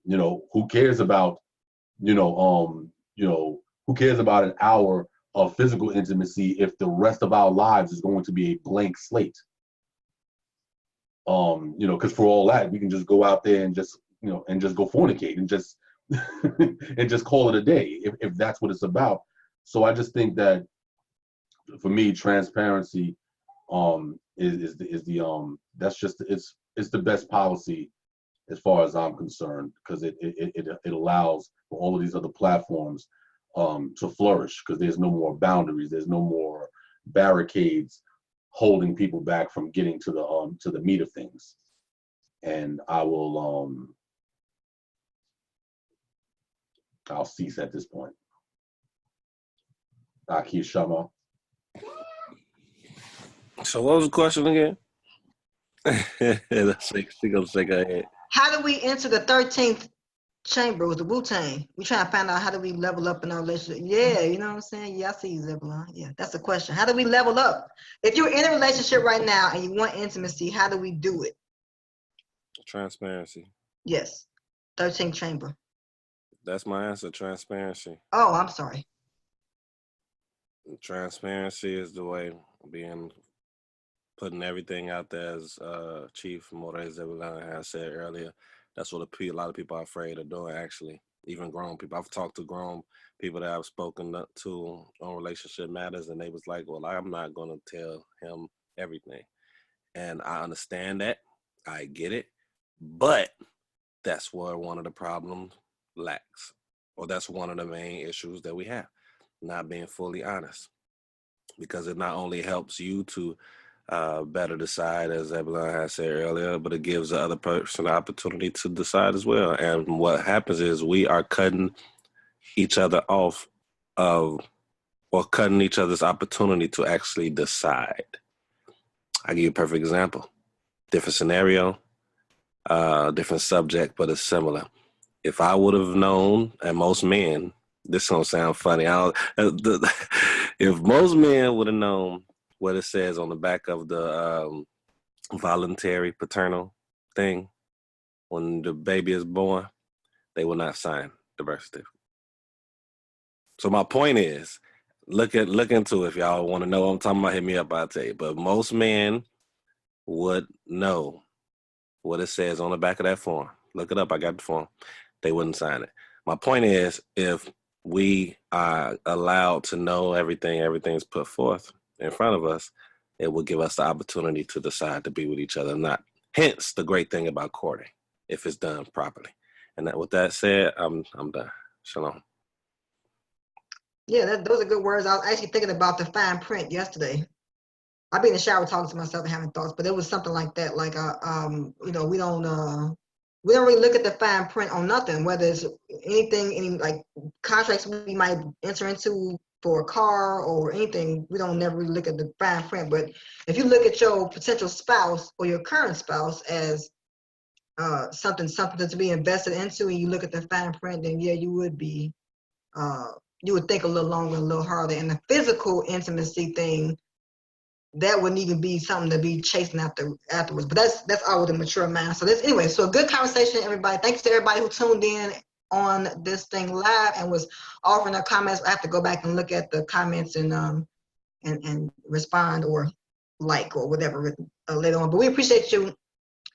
You know, who cares about, who cares about an hour of physical intimacy if the rest of our lives is going to be a blank slate? Because for all that, we can just go out there and just go fornicate and just and just call it a day if that's what it's about. So I just think that for me, transparency is the that's just it's the best policy as far as I'm concerned, because it allows for all of these other platforms to flourish, because there's no more boundaries, there's no more barricades holding people back from getting to the meat of things. And I'll cease at this point. Aki Shama. So what was the question again? She gonna shake her head. How do we enter the 13th chamber with the Wu-Tang? We trying to find out how do we level up in our relationship. Yeah, you know what I'm saying? Yeah, I see you, Zebulon. Yeah, that's the question. How do we level up? If you're in a relationship right now and you want intimacy, how do we do it? Transparency. Yes. 13th chamber. That's my answer. Transparency. Oh, I'm sorry. Transparency is the way, putting everything out there, as Chief Moraes has said earlier. That's what a lot of people are afraid of doing, actually. Even grown people. I've talked to grown people that I've spoken to on relationship matters, and they was like, well, I'm not going to tell him everything. And I understand that. I get it. But that's where one of the problems lacks. Or that's one of the main issues that we have. Not being fully honest. Because it not only helps you to better decide, as Zebulon has said earlier, but it gives the other person the opportunity to decide as well. And what happens is we are cutting each other off or cutting each other's opportunity to actually decide. I'll give you a perfect example. Different scenario, different subject, but it's similar. If I would have known, and most men, this don't sound funny. If most men would have known what it says on the back of the voluntary paternal thing when the baby is born, they will not sign the birth certificate. So my point is, look into it. If y'all want to know what I'm talking about, hit me up, I'll tell you. But most men would know what it says on the back of that form. Look it up. I got the form. They wouldn't sign it. My point is, if we are allowed to know everything's put forth in front of us, it will give us the opportunity to decide to be with each other. Not hence the great thing about courting, if it's done properly. And with that said, I'm done. Shalom. Yeah, those are good words. I was actually thinking about the fine print yesterday. I've been in the shower talking to myself and having thoughts, but it was something like that. Like, we don't really look at the fine print on nothing, whether it's any like contracts we might enter into for a car or anything. We don't never really look at the fine print. But if you look at your potential spouse or your current spouse as something to be invested into, and you look at the fine print, then yeah, you would be you would think a little longer, a little harder. And the physical intimacy thing, that wouldn't even be something to be chasing afterwards. But that's all with a mature mind. So so a good conversation, everybody. Thanks to everybody who tuned in on this thing live and was offering their comments. I have to go back and look at the comments and respond or like or whatever later on. But we appreciate you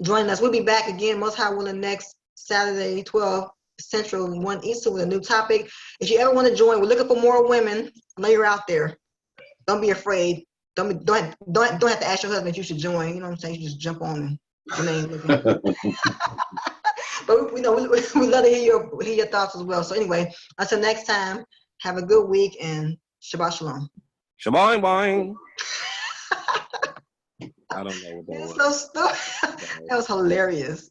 joining us. We'll be back again, most high willing, next Saturday, 12 Central, 1 Eastern, with a new topic. If you ever want to join, we're looking for more women. I know you're out there. Don't be afraid. Don't have to ask your husband if you should join. You know what I'm saying? You just jump on and your name looking. But we love to hear your thoughts as well. So anyway, until next time, have a good week and Shabbat Shalom. Shabbat boing. I don't know what that was. So stupid. That was hilarious.